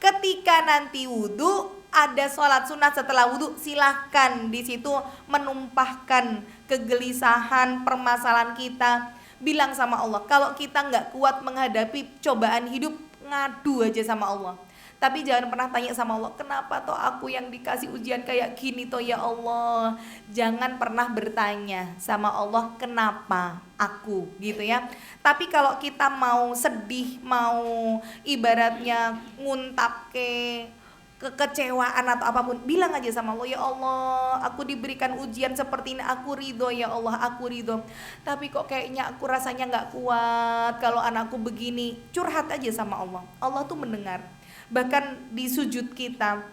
Ketika nanti wudhu, ada sholat sunnah setelah wudhu, silahkan di situ menumpahkan kegelisahan, permasalahan kita. Bilang sama Allah, kalau kita nggak kuat menghadapi cobaan hidup, ngadu aja sama Allah. Tapi jangan pernah tanya sama Allah, kenapa toh aku yang dikasih ujian kayak gini toh ya Allah. Jangan pernah bertanya sama Allah, kenapa aku gitu ya. Tapi kalau kita mau sedih, mau ibaratnya nguntapke kekecewaan atau apapun, bilang aja sama Allah, ya Allah aku diberikan ujian seperti ini, aku ridho ya Allah, aku ridho. Tapi kok kayaknya aku rasanya gak kuat kalau anakku begini. Curhat aja sama Allah, Allah tuh mendengar. Bahkan di sujud kita,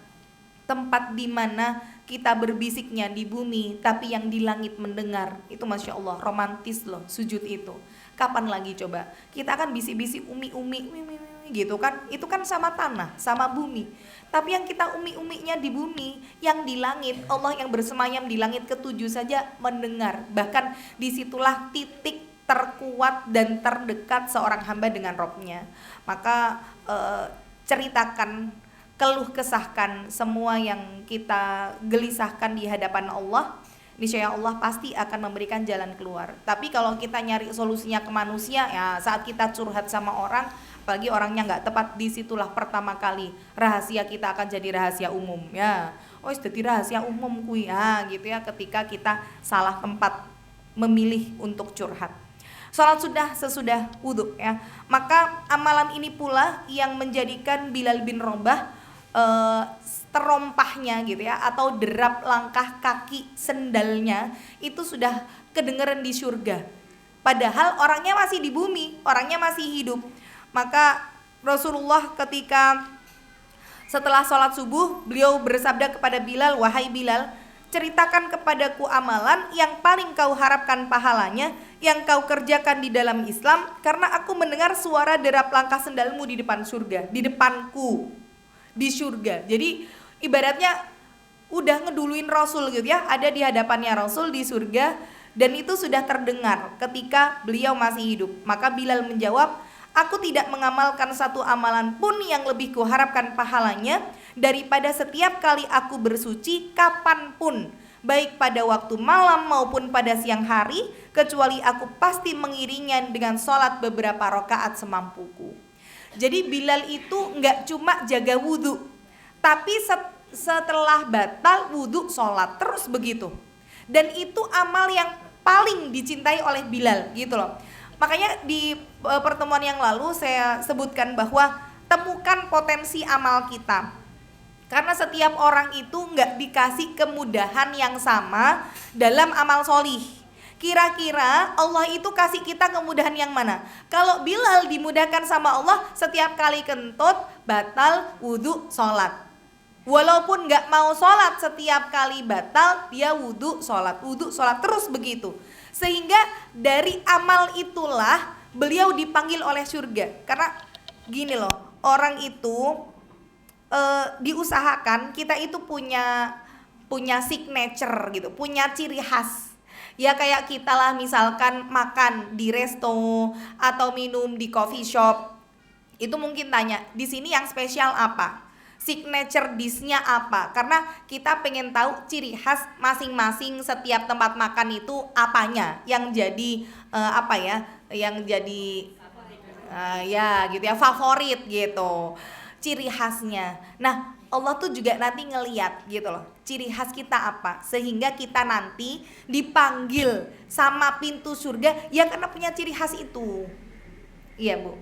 tempat dimana kita berbisiknya di bumi, tapi yang di langit mendengar. Itu Masya Allah, romantis loh sujud itu. Kapan lagi coba kita akan bisik-bisik umi gitu kan. Itu kan sama tanah, sama bumi. Tapi yang kita umi-uminya di bumi, yang di langit, Allah yang bersemayam di langit ketujuh saja mendengar. Bahkan disitulah titik terkuat dan terdekat seorang hamba dengan Robnya. Maka ceritakan, keluh kesahkan semua yang kita gelisahkan di hadapan Allah. Niscaya Allah pasti akan memberikan jalan keluar. Tapi kalau kita nyari solusinya ke manusia, ya saat kita curhat sama orang, apalagi orangnya nggak tepat, disitulah pertama kali rahasia kita akan jadi rahasia umum ya. Oh jadi rahasia umum kui ya gitu ya, ketika kita salah tempat memilih untuk curhat. Salat sudah sesudah wudhu ya. Maka amalan ini pula yang menjadikan Bilal bin Rabah terompahnya gitu ya, atau derap langkah kaki sendalnya itu sudah kedengeran di surga. Padahal orangnya masih di bumi, orangnya masih hidup. Maka Rasulullah ketika setelah sholat subuh, beliau bersabda kepada Bilal, wahai Bilal, ceritakan kepadaku amalan yang paling kau harapkan pahalanya, yang kau kerjakan di dalam Islam, karena aku mendengar suara derap langkah sendalmu di depan surga, di depanku, di surga. Jadi ibaratnya udah ngeduluin Rasul gitu ya, ada di hadapannya Rasul di surga, dan itu sudah terdengar ketika beliau masih hidup. Maka Bilal menjawab, aku tidak mengamalkan satu amalan pun yang lebih kuharapkan pahalanya daripada setiap kali aku bersuci kapanpun, baik pada waktu malam maupun pada siang hari, kecuali aku pasti mengiringnya dengan sholat beberapa rakaat semampuku. Jadi Bilal itu nggak cuma jaga wudhu, tapi setelah batal wudhu sholat terus begitu. Dan itu amal yang paling dicintai oleh Bilal gitu loh. Makanya di pertemuan yang lalu saya sebutkan bahwa temukan potensi amal kita. Karena setiap orang itu nggak dikasih kemudahan yang sama dalam amal solih. Kira-kira Allah itu kasih kita kemudahan yang mana? Kalau Bilal dimudahkan sama Allah, setiap kali kentut batal wudhu sholat. Walaupun nggak mau sholat, setiap kali batal dia wudhu sholat terus begitu. Sehingga dari amal itulah beliau dipanggil oleh surga. Karena gini loh, orang itu diusahakan kita itu punya signature gitu, punya ciri khas. Ya kayak kita lah misalkan makan di resto atau minum di coffee shop. Itu mungkin tanya, di sini yang spesial apa? Signature dish-nya apa? Karena kita pengen tahu ciri khas masing-masing setiap tempat makan itu apanya yang jadi apa ya? Yang jadi ya gitu ya, favorit gitu, ciri khasnya. Nah, Allah tuh juga nanti ngeliat gitu loh, ciri khas kita apa, sehingga kita nanti dipanggil sama pintu surga ya karena punya ciri khas itu. Iya Bu.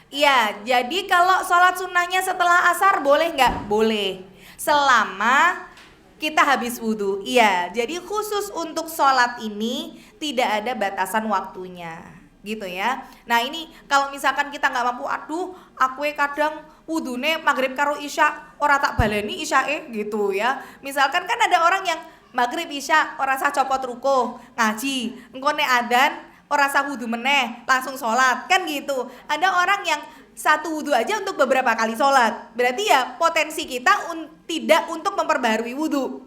Iya, jadi kalau sholat sunnahnya setelah asar boleh nggak? Boleh, selama kita habis wudhu. Iya, jadi khusus untuk sholat ini tidak ada batasan waktunya, gitu ya. Nah ini kalau misalkan kita nggak mampu, aduh, aku kadang wudhune maghrib karo isya, ora tak baleni isyae gitu ya. Misalkan kan ada orang yang maghrib isya ora sah copot ruko ngaji, engko nek adzan ora sah wudhu meneh langsung sholat kan gitu. Ada orang yang satu wudhu aja untuk beberapa kali sholat, berarti ya potensi kita tidak untuk memperbarui wudhu.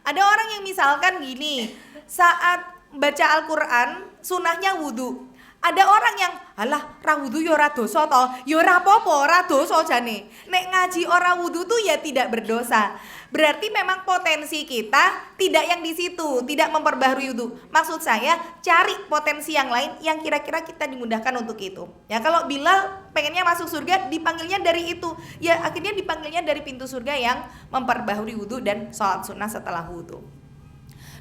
Ada orang yang misalkan gini, saat baca Al-Quran sunahnya wudhu. Ada orang yang alah ra wudhu ya ora dosa toh, ya ora apa-apa ora dosa jane. Nek ngaji ora wudhu tuh ya tidak berdosa. Berarti memang potensi kita tidak yang di situ, tidak memperbaharui wudhu. Maksud saya cari potensi yang lain yang kira-kira kita dimudahkan untuk itu. Ya kalau Bilal pengennya masuk surga dipanggilnya dari itu, ya akhirnya dipanggilnya dari pintu surga yang memperbaharui wudhu dan sholat sunnah setelah wudhu.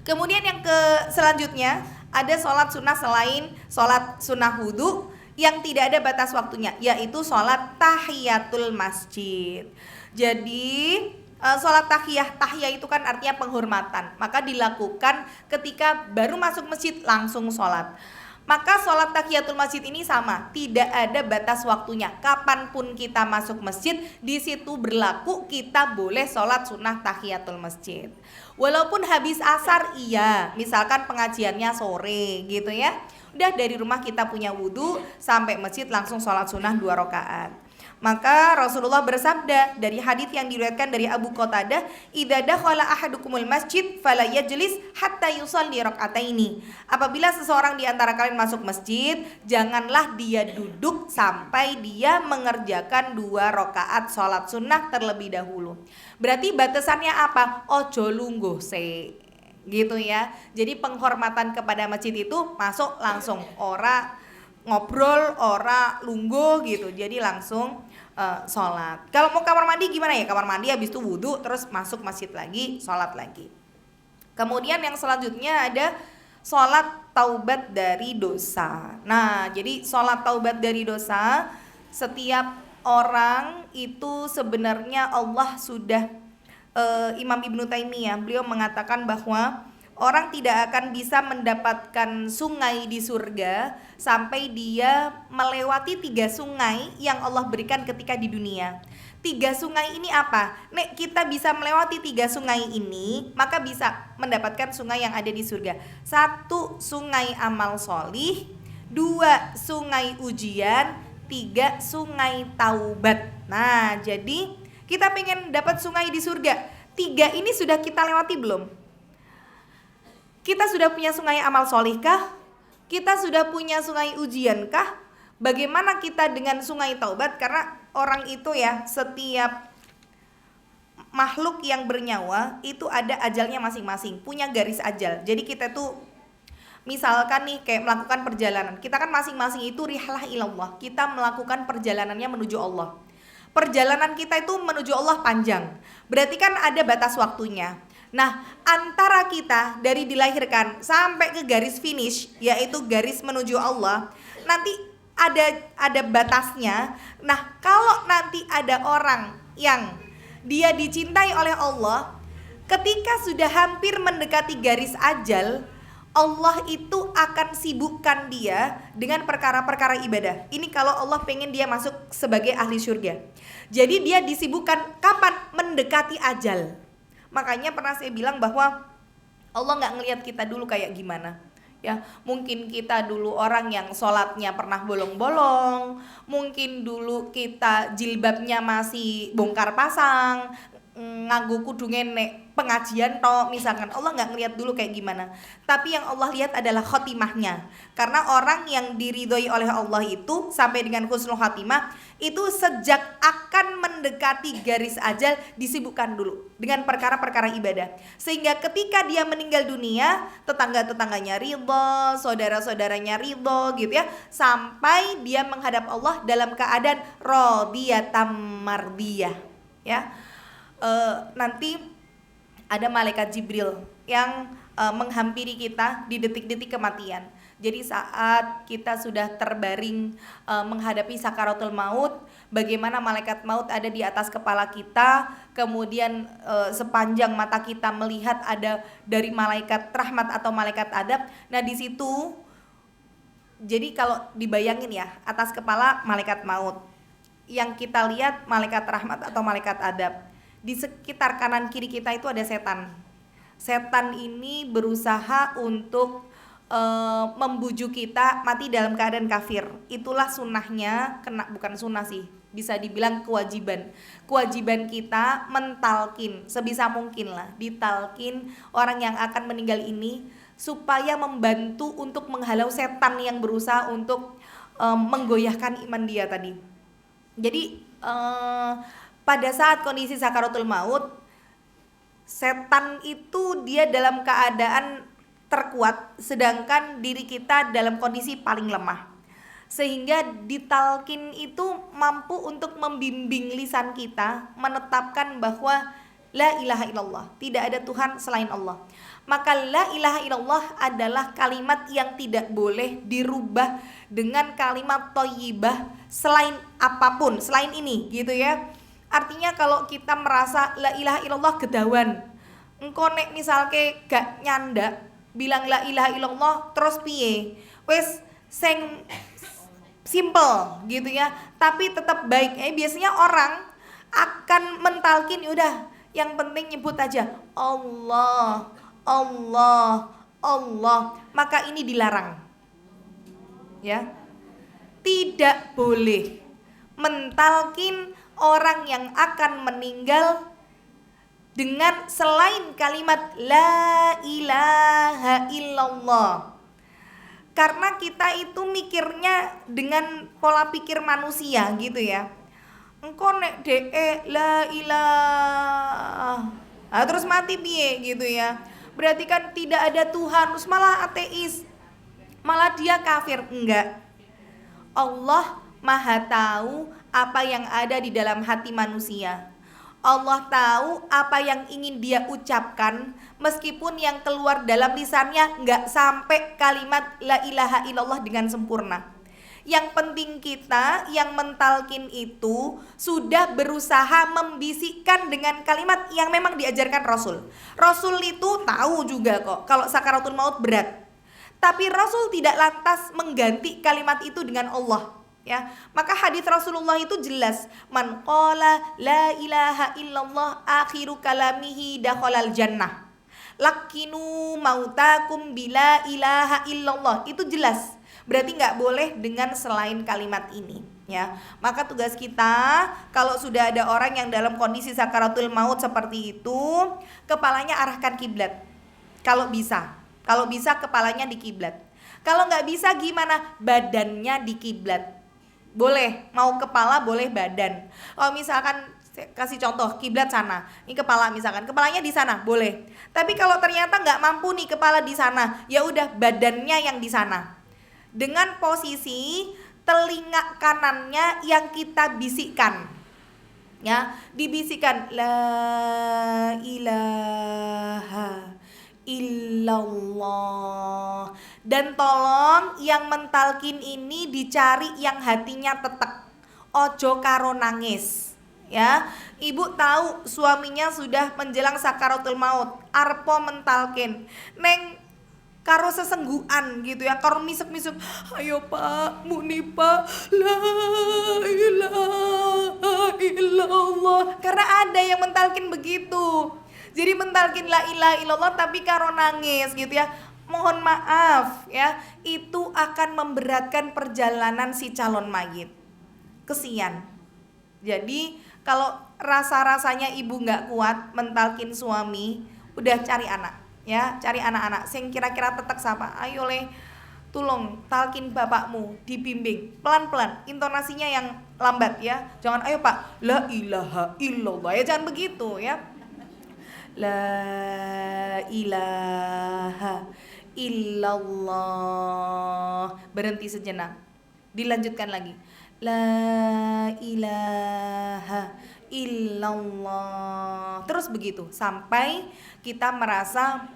Kemudian yang selanjutnya ada sholat sunnah selain sholat sunnah wudhu yang tidak ada batas waktunya, yaitu sholat tahiyatul masjid. Jadi sholat tahiyah itu kan artinya penghormatan, maka dilakukan ketika baru masuk masjid langsung sholat. Maka sholat tahiyatul masjid ini sama, tidak ada batas waktunya. Kapanpun kita masuk masjid, di situ berlaku kita boleh sholat sunnah tahiyatul masjid. Walaupun habis asar iya, misalkan pengajiannya sore gitu ya. Udah dari rumah kita punya wudhu, sampai masjid langsung sholat sunnah 2 rakaat. Maka Rasulullah bersabda dari hadits yang diriwayatkan dari Abu Qatadah, "Idza dakhala ahadukumul masjid fala yajlis hatta yusalli rak'ataini." Apabila seseorang di antara kalian masuk masjid, janganlah dia duduk sampai dia mengerjakan 2 rakaat sholat sunnah terlebih dahulu. Berarti batasannya apa? Ojo lungguh se. Gitu ya. Jadi penghormatan kepada masjid itu masuk langsung, ora ngobrol, ora lungguh gitu. Jadi langsung sholat. Kalau mau kamar mandi gimana ya? Kamar mandi habis itu wudhu terus masuk masjid lagi, sholat lagi. Kemudian yang selanjutnya ada sholat taubat dari dosa. Nah jadi sholat taubat dari dosa, setiap orang itu sebenarnya Allah sudah Imam Ibnu Taimiyah beliau mengatakan bahwa orang tidak akan bisa mendapatkan sungai di surga sampai dia melewati 3 sungai yang Allah berikan ketika di dunia. 3 sungai ini apa? Nek kita bisa melewati 3 sungai ini, maka bisa mendapatkan sungai yang ada di surga. 1 sungai amal solih, 2 sungai ujian, 3 sungai taubat. Nah jadi kita pengen dapat sungai di surga, 3 ini sudah kita lewati belum? Kita sudah punya sungai amal solih kah? Kita sudah punya sungai ujian kah? Bagaimana kita dengan sungai taubat? Karena orang itu ya, setiap makhluk yang bernyawa itu ada ajalnya masing-masing, punya garis ajal. Jadi kita tuh misalkan nih kayak melakukan perjalanan, kita kan masing-masing itu rihlah ilallah, kita melakukan perjalanannya menuju Allah. Perjalanan kita itu menuju Allah panjang, berarti kan ada batas waktunya. Nah antara kita dari dilahirkan sampai ke garis finish, yaitu garis menuju Allah, nanti ada batasnya. Nah kalau nanti ada orang yang dia dicintai oleh Allah, ketika sudah hampir mendekati garis ajal, Allah itu akan sibukkan dia dengan perkara-perkara ibadah. Ini kalau Allah pengen dia masuk sebagai ahli surga. Jadi dia disibukkan kapan? Mendekati ajal. Makanya pernah saya bilang bahwa Allah gak ngelihat kita dulu kayak gimana. Ya, mungkin kita dulu orang yang sholatnya pernah bolong-bolong, mungkin dulu kita jilbabnya masih bongkar pasang, nganggo kudu ngenek pengajian toh misalkan. Allah nggak ngelihat dulu kayak gimana, tapi yang Allah lihat adalah khotimahnya. Karena orang yang diridhoi oleh Allah itu sampai dengan husnul khotimah itu sejak akan mendekati garis ajal disibukkan dulu dengan perkara-perkara ibadah, sehingga ketika dia meninggal dunia tetangga-tetangganya ridho, saudara-saudaranya ridho gitu ya, sampai dia menghadap Allah dalam keadaan rodiyatam mardiyah ya. Nanti ada malaikat Jibril yang menghampiri kita di detik-detik kematian. Jadi saat kita sudah terbaring menghadapi sakaratul maut, bagaimana malaikat maut ada di atas kepala kita, kemudian sepanjang mata kita melihat ada dari malaikat rahmat atau malaikat adab. Nah di situ, jadi kalau dibayangin ya, atas kepala malaikat maut, yang kita lihat malaikat rahmat atau malaikat adab. Di sekitar kanan kiri kita itu ada setan. Setan ini berusaha untuk membujuk kita mati dalam keadaan kafir. Itulah sunnahnya, bukan sunnah sih, bisa dibilang kewajiban. Kewajiban kita mentalkin sebisa mungkin lah, ditalkin orang yang akan meninggal ini supaya membantu untuk menghalau setan yang berusaha untuk menggoyahkan iman dia tadi. Jadi pada saat kondisi sakaratul maut, setan itu dia dalam keadaan terkuat, sedangkan diri kita dalam kondisi paling lemah. Sehingga ditalkin itu mampu untuk membimbing lisan kita, menetapkan bahwa la ilaha illallah, tidak ada Tuhan selain Allah. Maka la ilaha illallah adalah kalimat yang tidak boleh dirubah dengan kalimat thayyibah selain apapun, selain ini gitu ya. Artinya kalau kita merasa la ilaha illallah gedawan, engko nek misalke gak nyanda bilang la ilaha illallah terus piye, wes sing simple gitu ya, tapi tetap baik. Biasanya orang akan mentalkin, udah yang penting nyebut aja Allah, Allah, Allah. Maka ini dilarang ya, tidak boleh mentalkin orang yang akan meninggal dengan selain kalimat la ilaha illallah. Karena kita itu mikirnya dengan pola pikir manusia gitu ya. Engko nek la ilaha, terus mati piye gitu ya. Berarti kan tidak ada Tuhan, terus malah ateis, malah dia kafir. Enggak. Allah Maha tahu apa yang ada di dalam hati manusia. Allah tahu apa yang ingin dia ucapkan, meskipun yang keluar dalam lisannya nggak sampai kalimat la ilaha illallah dengan sempurna. Yang penting kita yang mentalkin itu sudah berusaha membisikkan dengan kalimat yang memang diajarkan Rasul. Rasul itu tahu juga kok kalau sakaratul maut berat, tapi Rasul tidak lantas mengganti kalimat itu dengan Allah. Ya, maka hadis Rasulullah itu jelas, man qala la ilaha illallah akhiru kalamihi dakhalal jannah, lakinu mautakum bila ilaha illallah. Itu jelas, berarti nggak boleh dengan selain kalimat ini ya. Maka tugas kita kalau sudah ada orang yang dalam kondisi sakaratul maut seperti itu, kepalanya arahkan kiblat kalau bisa kepalanya di kiblat. Kalau nggak bisa gimana, badannya di kiblat. Boleh, mau kepala boleh badan. Kalau misalkan kasih contoh kiblat sana, ini kepala misalkan, kepalanya di sana boleh. Tapi kalau ternyata nggak mampu nih kepala di sana, ya udah badannya yang di sana. Dengan posisi telinga kanannya yang kita bisikkan, ya, dibisikkan la ilaha illallah. Dan tolong yang mentalkin ini dicari yang hatinya tetek, ojo karo nangis ya. Ibu tahu suaminya sudah menjelang sakaratul maut, arpo mentalkin neng karo sesengguan gitu ya, karo misuk-misuk, ayo pak, muni pak, la ilaha illallah. Karena ada yang mentalkin begitu. Jadi mentalkin la ilaha illallah tapi karo nangis gitu ya. mohon maaf ya, itu akan memberatkan perjalanan si calon mayit. Kesian. Jadi kalau rasa-rasanya ibu nggak kuat mentalkin suami, udah cari anak ya, cari anak-anak sing kira-kira tetek sapa, ayo le tolong talkin bapakmu, dibimbing pelan-pelan, intonasinya yang lambat ya, jangan ayo pak, la ilaha illallah ya, jangan begitu ya, la ilaha illallah, berhenti sejenak, dilanjutkan lagi, la ilaha illallah, terus begitu sampai kita merasa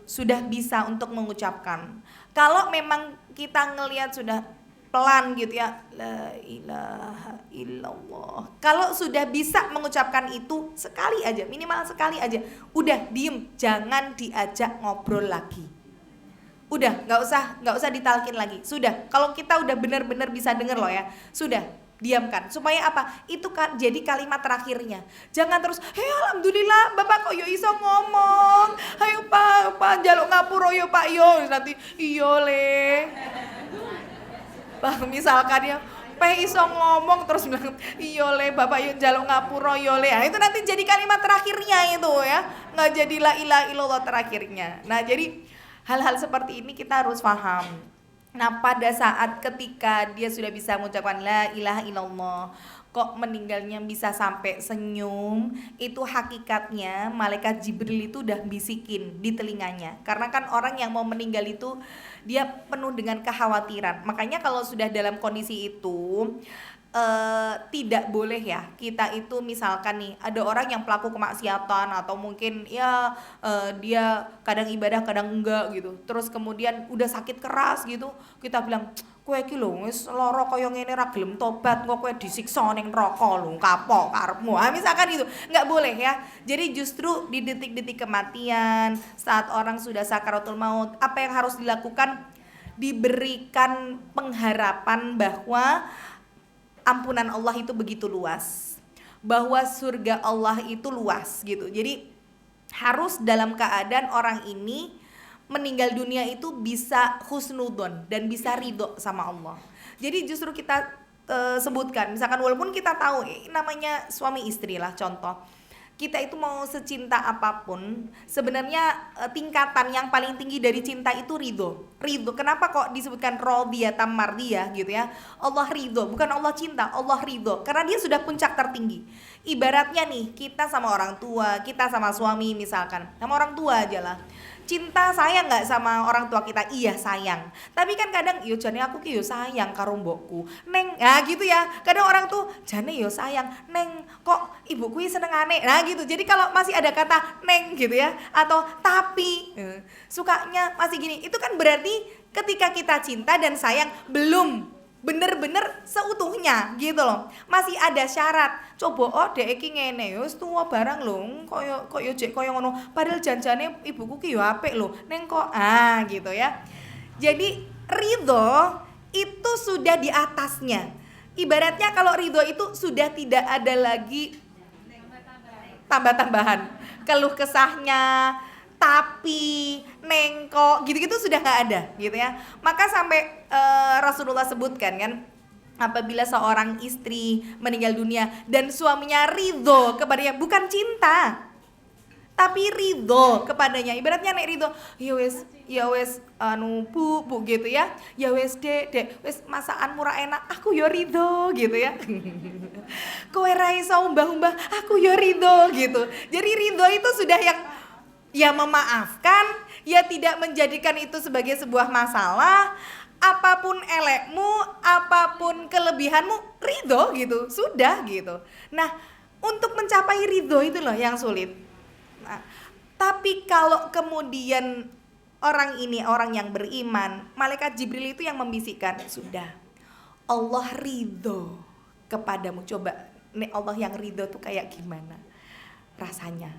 sudah bisa untuk mengucapkan. Kalau memang kita ngelihat sudah pelan gitu ya, la ilaha illallah, kalau sudah bisa mengucapkan itu sekali aja, minimal sekali aja, udah diem, jangan diajak ngobrol lagi, udah nggak usah ditalkin lagi, sudah. Kalau kita udah benar-benar bisa denger loh ya, sudah diamkan, supaya apa? Itu kan jadi kalimat terakhirnya. Jangan terus, hei alhamdulillah bapak kok yo iso ngomong, ayo pak njaluk ngapura yo pak yo, nanti iyo le misalkan ya, pe iso ngomong terus bilang iyo le bapak yo njaluk ngapura yo le, nah, itu nanti jadi kalimat terakhirnya itu ya, nggak jadi la ilaha illallah terakhirnya. Nah jadi hal-hal seperti ini kita harus paham. Nah pada saat ketika dia sudah bisa mengucapkan la ilaha illallah, kok meninggalnya bisa sampai senyum, itu hakikatnya malaikat Jibril itu udah bisikin di telinganya. Karena kan orang yang mau meninggal itu dia penuh dengan kekhawatiran. Makanya kalau sudah dalam kondisi itu tidak boleh ya kita itu, misalkan nih ada orang yang pelaku kemaksiatan atau mungkin ya dia kadang ibadah kadang enggak gitu, terus kemudian udah sakit keras gitu, kita bilang kowe iki lho wis lara kaya ngene ra gelem tobat, kok kowe disiksa ning neraka lho kapok karepmu. Misalkan itu nggak boleh ya. Jadi justru di detik-detik kematian, saat orang sudah sakaratul maut, apa yang harus dilakukan? Diberikan pengharapan bahwa ampunan Allah itu begitu luas, bahwa surga Allah itu luas gitu. Jadi harus dalam keadaan orang ini meninggal dunia itu bisa husnudon dan bisa ridho sama Allah. Jadi justru kita sebutkan, misalkan walaupun kita tahu namanya suami istri lah contoh, kita itu mau secinta apapun, sebenarnya tingkatan yang paling tinggi dari cinta itu ridho. Ridho, kenapa kok disebutkan rodiyah tamardiyah gitu ya? Allah ridho, bukan Allah cinta, Allah ridho. Karena dia sudah puncak tertinggi. Ibaratnya nih, kita sama orang tua, kita sama suami misalkan, sama orang tua aja lah. Cinta sayang nggak sama orang tua kita? Iya sayang. Tapi kan kadang yo jane aku ki yo sayang karo mbokku. Neng, nah gitu ya. Kadang orang tuh jane yo sayang, neng kok ibuku senengane. Nah gitu. Jadi kalau masih ada kata neng gitu ya, atau tapi sukanya masih gini, itu kan berarti ketika kita cinta dan sayang belum bener-bener seutuhnya gitu loh, masih ada syarat. Coba oh dek iki ngene wis tuwa barang lho, koyo jek koyo ngono, padahal janjane ibuku ki yo apik lho neng kok gitu ya. Jadi ridho itu sudah di atasnya, ibaratnya kalau ridho itu sudah tidak ada lagi tambah-tambahan keluh kesahnya, tapi nengkok gitu-gitu sudah nggak ada gitu ya. Maka sampai Rasulullah sebutkan kan, apabila seorang istri meninggal dunia dan suaminya ridho kepadanya, bukan cinta tapi ridho kepadanya, ibaratnya nek ridho ya wes anu bu gitu ya, ya wes dek wes masakanmu ra enak, aku yo ridho gitu ya. Kowe ra iso umbah-umbah, aku yo ridho gitu. Jadi ridho itu sudah yang ya memaafkan, ya tidak menjadikan itu sebagai sebuah masalah. Apapun elekmu, apapun kelebihanmu, ridho gitu, sudah gitu. Nah, untuk mencapai ridho itu loh yang sulit. Nah, tapi kalau kemudian orang ini orang yang beriman, malaikat Jibril itu yang membisikkan, sudah, Allah ridho kepadamu. Coba, nih Allah yang ridho tuh kayak gimana rasanya?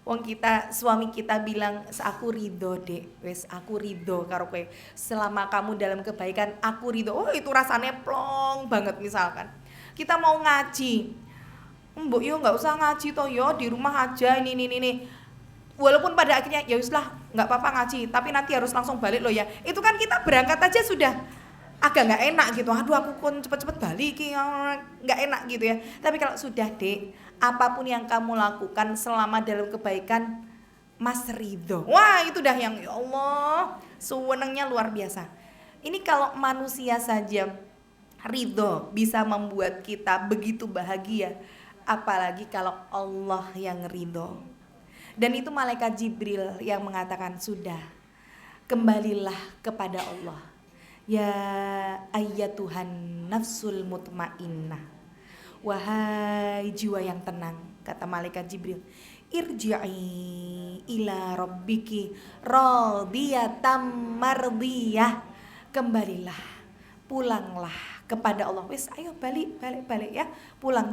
Wong kita, suami kita bilang, aku ridho dek, wes aku ridho karo kowe, selama kamu dalam kebaikan aku ridho. Oh itu rasanya plong banget. Misalkan kita mau ngaji, mbok yo nggak usah ngaji toh yo, di rumah aja ini. Walaupun pada akhirnya ya wis lah nggak apa-apa ngaji, tapi nanti harus langsung balik loh ya. Itu kan kita berangkat aja sudah agak nggak enak gitu. Aduh aku kon cepet-cepet balik, nggak enak gitu ya. Tapi kalau sudah dek, apapun yang kamu lakukan selama dalam kebaikan, Mas ridho. Wah itu dah yang ya Allah, sewenangnya luar biasa. Ini kalau manusia saja ridho bisa membuat kita begitu bahagia, apalagi kalau Allah yang ridho. Dan itu malaikat Jibril yang mengatakan, sudah, kembalilah kepada Allah. Ya ayyatuhan nafsul mutmainnah, wahai jiwa yang tenang, kata malaikat Jibril, irji'i ila rabbiki radiyatan mardiyah. Kembalilah, pulanglah kepada Allah. Wes ayo balik ya. Pulang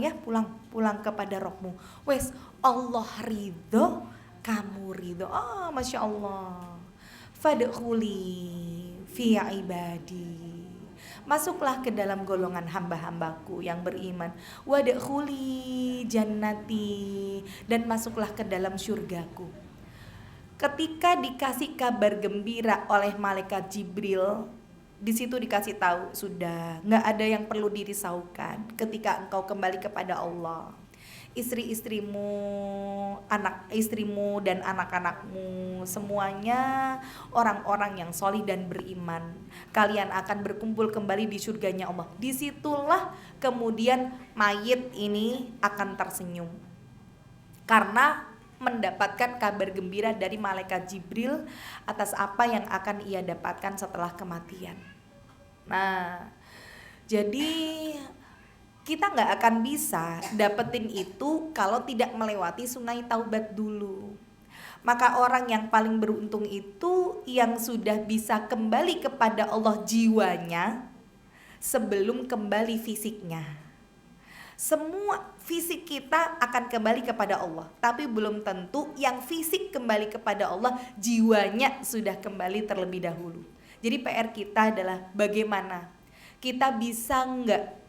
pulang kepada Rabbmu. Wes Allah ridho, kamu ridho. Oh Masya Allah. Fadkhuli fi ibadi, masuklah ke dalam golongan hamba-hambaku yang beriman. Wadkhuli jannati, dan masuklah ke dalam surgaku. Ketika dikasih kabar gembira oleh malaikat Jibril, di situ dikasih tahu, sudah nggak ada yang perlu dirisaukan ketika engkau kembali kepada Allah. Istri-istrimu, anak istrimu dan anak-anakmu semuanya orang-orang yang solih dan beriman. Kalian akan berkumpul kembali di surganya Allah. Disitulah kemudian mayit ini akan tersenyum karena mendapatkan kabar gembira dari malaikat Jibril atas apa yang akan ia dapatkan setelah kematian. Nah, jadi kita nggak akan bisa dapetin itu kalau tidak melewati sungai taubat dulu. Maka orang yang paling beruntung itu yang sudah bisa kembali kepada Allah jiwanya sebelum kembali fisiknya. Semua fisik kita akan kembali kepada Allah, tapi belum tentu yang fisik kembali kepada Allah jiwanya sudah kembali terlebih dahulu. Jadi PR kita adalah bagaimana kita bisa nggak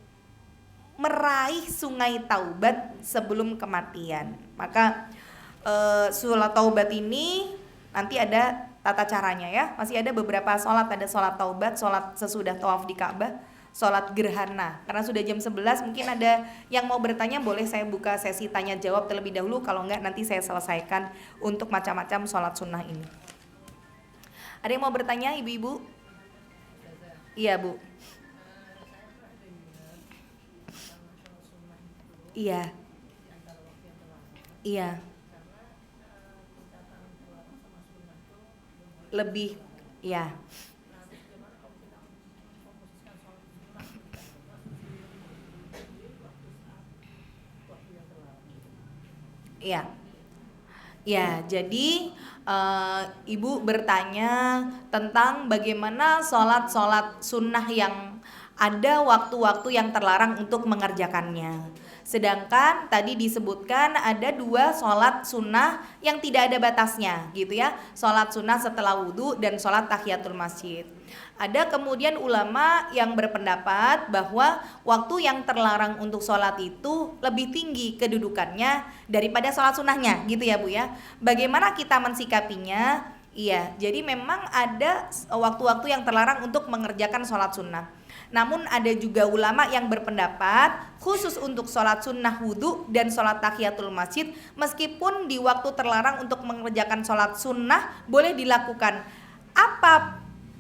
meraih sungai taubat sebelum kematian. Maka sholat taubat ini nanti ada tata caranya ya. Masih ada beberapa sholat, ada sholat taubat, sholat sesudah tawaf di Ka'bah, sholat gerhana. Karena sudah jam 11, mungkin ada yang mau bertanya, boleh saya buka sesi tanya jawab terlebih dahulu. Kalau enggak nanti saya selesaikan untuk macam-macam sholat sunnah ini. Ada yang mau bertanya ibu-ibu? Iya Bu. Iya. Iya. Lebih, ya. Iya. Ya, jadi Ibu bertanya tentang bagaimana sholat sunnah yang ada waktu-waktu yang terlarang untuk mengerjakannya. Sedangkan tadi disebutkan ada 2 sholat sunnah yang tidak ada batasnya gitu ya. Sholat sunnah setelah wudhu dan sholat tahiyatul masjid. Ada kemudian ulama yang berpendapat bahwa waktu yang terlarang untuk sholat itu lebih tinggi kedudukannya daripada sholat sunnahnya gitu ya Bu ya. Bagaimana kita mensikapinya? Iya, jadi memang ada waktu-waktu yang terlarang untuk mengerjakan sholat sunnah. Namun ada juga ulama yang berpendapat khusus untuk sholat sunnah wudhu dan sholat tahiyatul masjid, meskipun di waktu terlarang untuk mengerjakan sholat sunnah boleh dilakukan.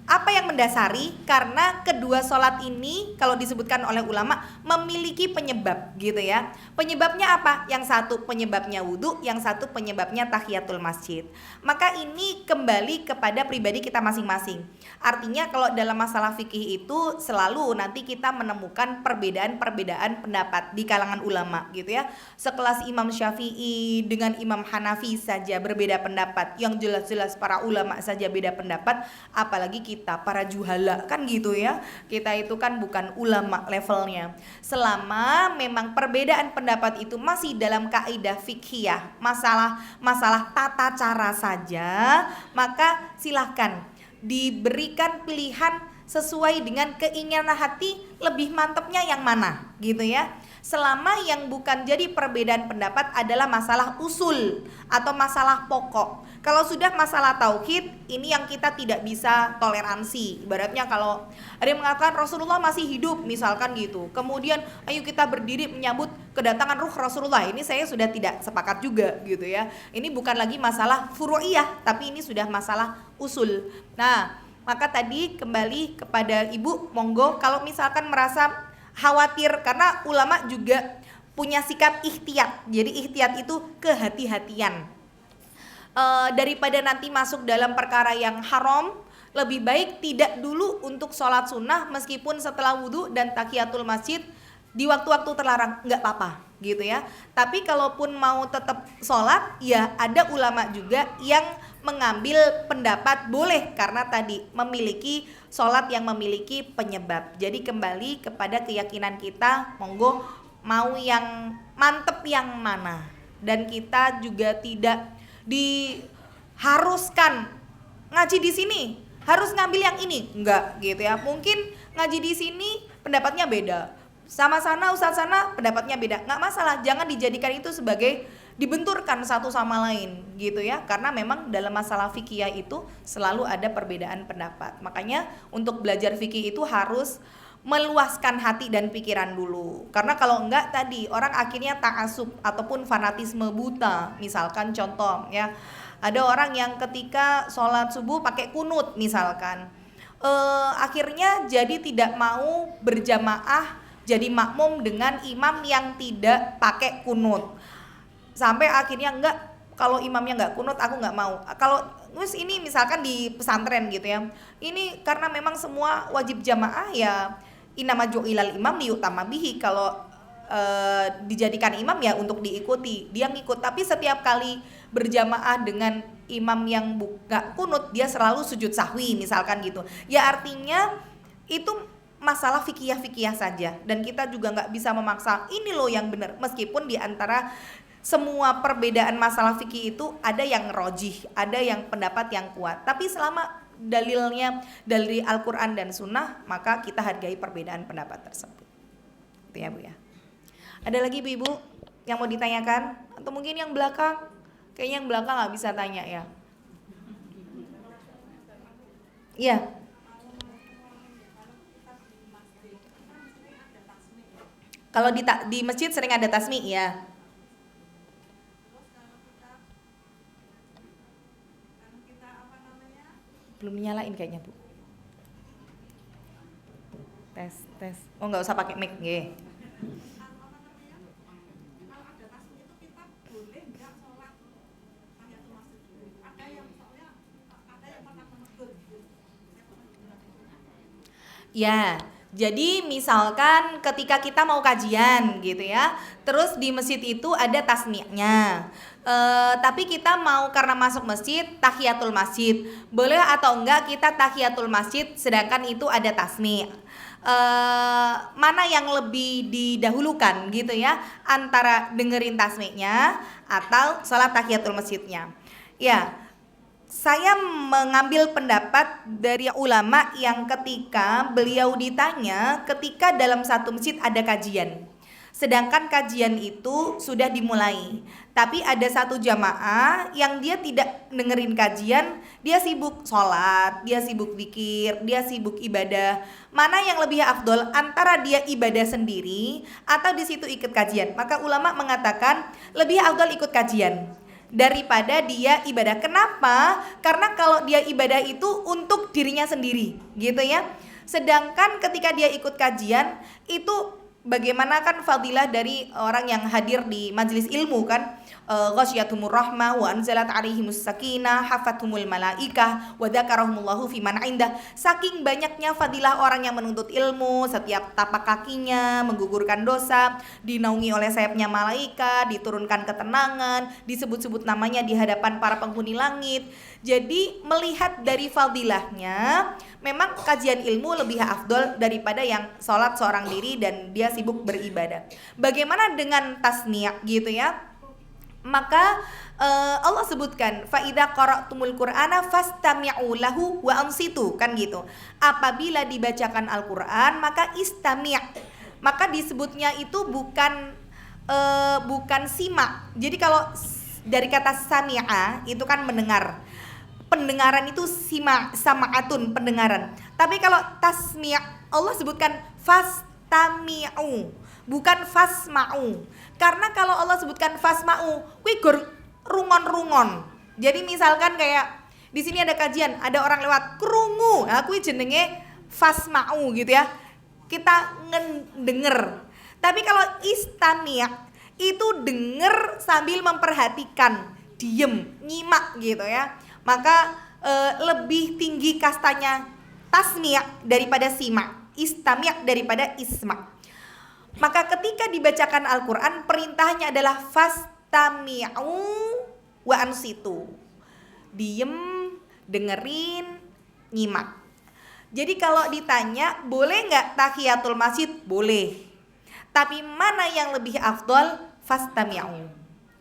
Apa yang mendasari? Karena kedua sholat ini kalau disebutkan oleh ulama memiliki penyebab gitu ya. Penyebabnya apa? Yang satu penyebabnya wudhu, yang satu penyebabnya tahiyatul masjid. Maka ini kembali kepada pribadi kita masing-masing. Artinya kalau dalam masalah fikih itu selalu nanti kita menemukan perbedaan-perbedaan pendapat di kalangan ulama gitu ya. Sekelas Imam Syafi'i dengan Imam Hanafi saja berbeda pendapat, yang jelas-jelas para ulama saja beda pendapat, apalagi kita para juhala kan gitu ya. Kita itu kan bukan ulama levelnya. Selama memang perbedaan pendapat itu masih dalam kaidah fikhiyah, masalah tata cara saja, maka silahkan diberikan pilihan sesuai dengan keinginan hati, lebih mantapnya yang mana gitu ya. selama yang bukan jadi perbedaan pendapat adalah masalah usul atau masalah pokok. Kalau sudah masalah tauhid, ini yang kita tidak bisa toleransi. Ibaratnya kalau ada yang mengatakan Rasulullah masih hidup, misalkan gitu, kemudian ayo kita berdiri menyambut kedatangan ruh Rasulullah, ini saya sudah tidak sepakat juga gitu ya. Ini bukan lagi masalah furu'iyah, tapi ini sudah masalah usul. Nah, maka tadi kembali kepada ibu, monggo kalau misalkan merasa khawatir, karena ulama juga punya sikap ihtiyat. Jadi ihtiyat itu kehati-hatian. Daripada nanti masuk dalam perkara yang haram, lebih baik tidak dulu untuk sholat sunnah meskipun setelah wudhu dan tahiyatul masjid di waktu-waktu terlarang, nggak apa-apa gitu ya. Tapi kalaupun mau tetap sholat, ya ada ulama juga yang mengambil pendapat boleh karena tadi memiliki sholat yang memiliki penyebab. Jadi kembali kepada keyakinan kita, monggo mau yang mantep yang mana. Dan kita juga tidak diharuskan ngaji di sini harus ngambil yang ini, enggak gitu ya. Mungkin ngaji di sini pendapatnya beda, sama sana ustadz sana pendapatnya beda, nggak masalah, jangan dijadikan itu sebagai dibenturkan satu sama lain gitu ya, karena memang dalam masalah fikih itu selalu ada perbedaan pendapat. Makanya untuk belajar fikih itu harus meluaskan hati dan pikiran dulu, karena kalau enggak tadi orang akhirnya ta'assub ataupun fanatisme buta. Misalkan contoh ya, ada orang yang ketika sholat subuh pakai kunut misalkan, akhirnya jadi tidak mau berjamaah jadi makmum dengan imam yang tidak pakai kunut, sampai akhirnya enggak, kalau imamnya enggak kunut aku enggak mau. Kalau ini misalkan di pesantren gitu ya, ini karena memang semua wajib jamaah ya, innama ju'ilal imam liyutama bihi, kalau dijadikan imam ya untuk diikuti, dia ngikut. Tapi setiap kali berjamaah dengan imam yang gak kunut, dia selalu sujud sahwi misalkan gitu ya. Artinya itu masalah fikih saja, dan kita juga nggak bisa memaksa ini loh yang benar, meskipun di antara semua perbedaan masalah fikih itu ada yang rojih, ada yang pendapat yang kuat. Tapi selama dalilnya dari Al-Quran dan Sunnah, maka kita hargai perbedaan pendapat tersebut. Itu ya Bu ya. Ada lagi Ibu yang mau ditanyakan? Atau mungkin yang belakang? Kayaknya yang belakang nggak bisa tanya ya. Iya. Kalau di masjid sering ada tasmi ya. Belum nyalain kayaknya Bu. Tes. Oh nggak usah pakai mic nggih. Ya, jadi misalkan ketika kita mau kajian gitu ya, terus di masjid itu ada tasmiyahnya, tapi kita mau karena masuk masjid tahiyatul masjid, boleh atau enggak kita tahiyatul masjid sedangkan itu ada tasmiyah? Mana yang lebih didahulukan gitu ya, antara dengerin tasmiyahnya atau salat tahiyatul masjidnya? Ya, saya mengambil pendapat dari ulama yang ketika beliau ditanya ketika dalam satu masjid ada kajian, sedangkan kajian itu sudah dimulai, tapi ada satu jamaah yang dia tidak dengerin kajian, dia sibuk sholat, dia sibuk zikir, dia sibuk ibadah. Mana yang lebih afdol antara dia ibadah sendiri atau di situ ikut kajian? Maka ulama mengatakan lebih afdol ikut kajian daripada dia ibadah. Kenapa? Karena kalau dia ibadah itu untuk dirinya sendiri gitu ya. Sedangkan ketika dia ikut kajian itu bagaimana kan fadilah dari orang yang hadir di majelis ilmu kan, ghasyiyatuhumur rahmah wa anzalat alaihimus sakinah hafathumul malaikah wa dzakarahumullahu fi man indah. Saking banyaknya fadilah orang yang menuntut ilmu, setiap tapak kakinya menggugurkan dosa, dinaungi oleh sayapnya malaikat, diturunkan ketenangan, disebut-sebut namanya di hadapan para penghuni langit. Jadi melihat dari fadilahnya, memang kajian ilmu lebih afdol daripada yang sholat seorang diri dan dia sibuk beribadah. Bagaimana dengan tasmiyah gitu ya? Maka Allah sebutkan fa idza qara'tumul qur'ana fastami'u lahu wa ansitu, kan gitu. Apabila dibacakan Al-Qur'an maka istami', maka disebutnya itu bukan simak. Jadi kalau dari kata sami'a itu kan mendengar. Pendengaran itu sama'atun, pendengaran. Tapi kalau tasmi' Allah sebutkan fastami'u, bukan fasma'u. Karena kalau Allah sebutkan fasma'u, kuwi gor rungon-rungon. Jadi misalkan kayak di sini ada kajian, ada orang lewat krungu, nah kuwi jenenge fasma'u gitu ya. Kita ngedenger. Tapi kalau istami' itu denger sambil memperhatikan, diem, nyimak gitu ya. Maka lebih tinggi kastanya tasmi' daripada sima', istami' daripada isma'. Maka ketika dibacakan Al-Qur'an perintahnya adalah fastami'u wa ansitu. Diem, dengerin, nyimak. Jadi kalau ditanya boleh nggak tahiyatul masjid? Boleh. Tapi mana yang lebih afdol? Fastami'u.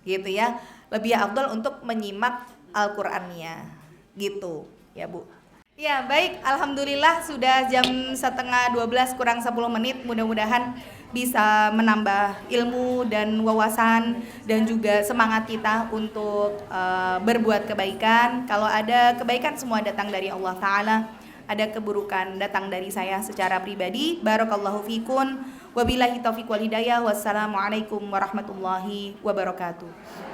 Gitu ya. Lebih afdol untuk menyimak Al-Qur'annya. Gitu, ya Bu. Ya, baik. Alhamdulillah sudah jam 11:30 kurang 10 menit. Mudah-mudahan bisa menambah ilmu dan wawasan dan juga semangat kita untuk berbuat kebaikan. Kalau ada kebaikan semua datang dari Allah Ta'ala. Ada keburukan datang dari saya secara pribadi. Barakallahu fikun. Wabillahi taufiq wal hidayah. Wassalamualaikum warahmatullahi wabarakatuh.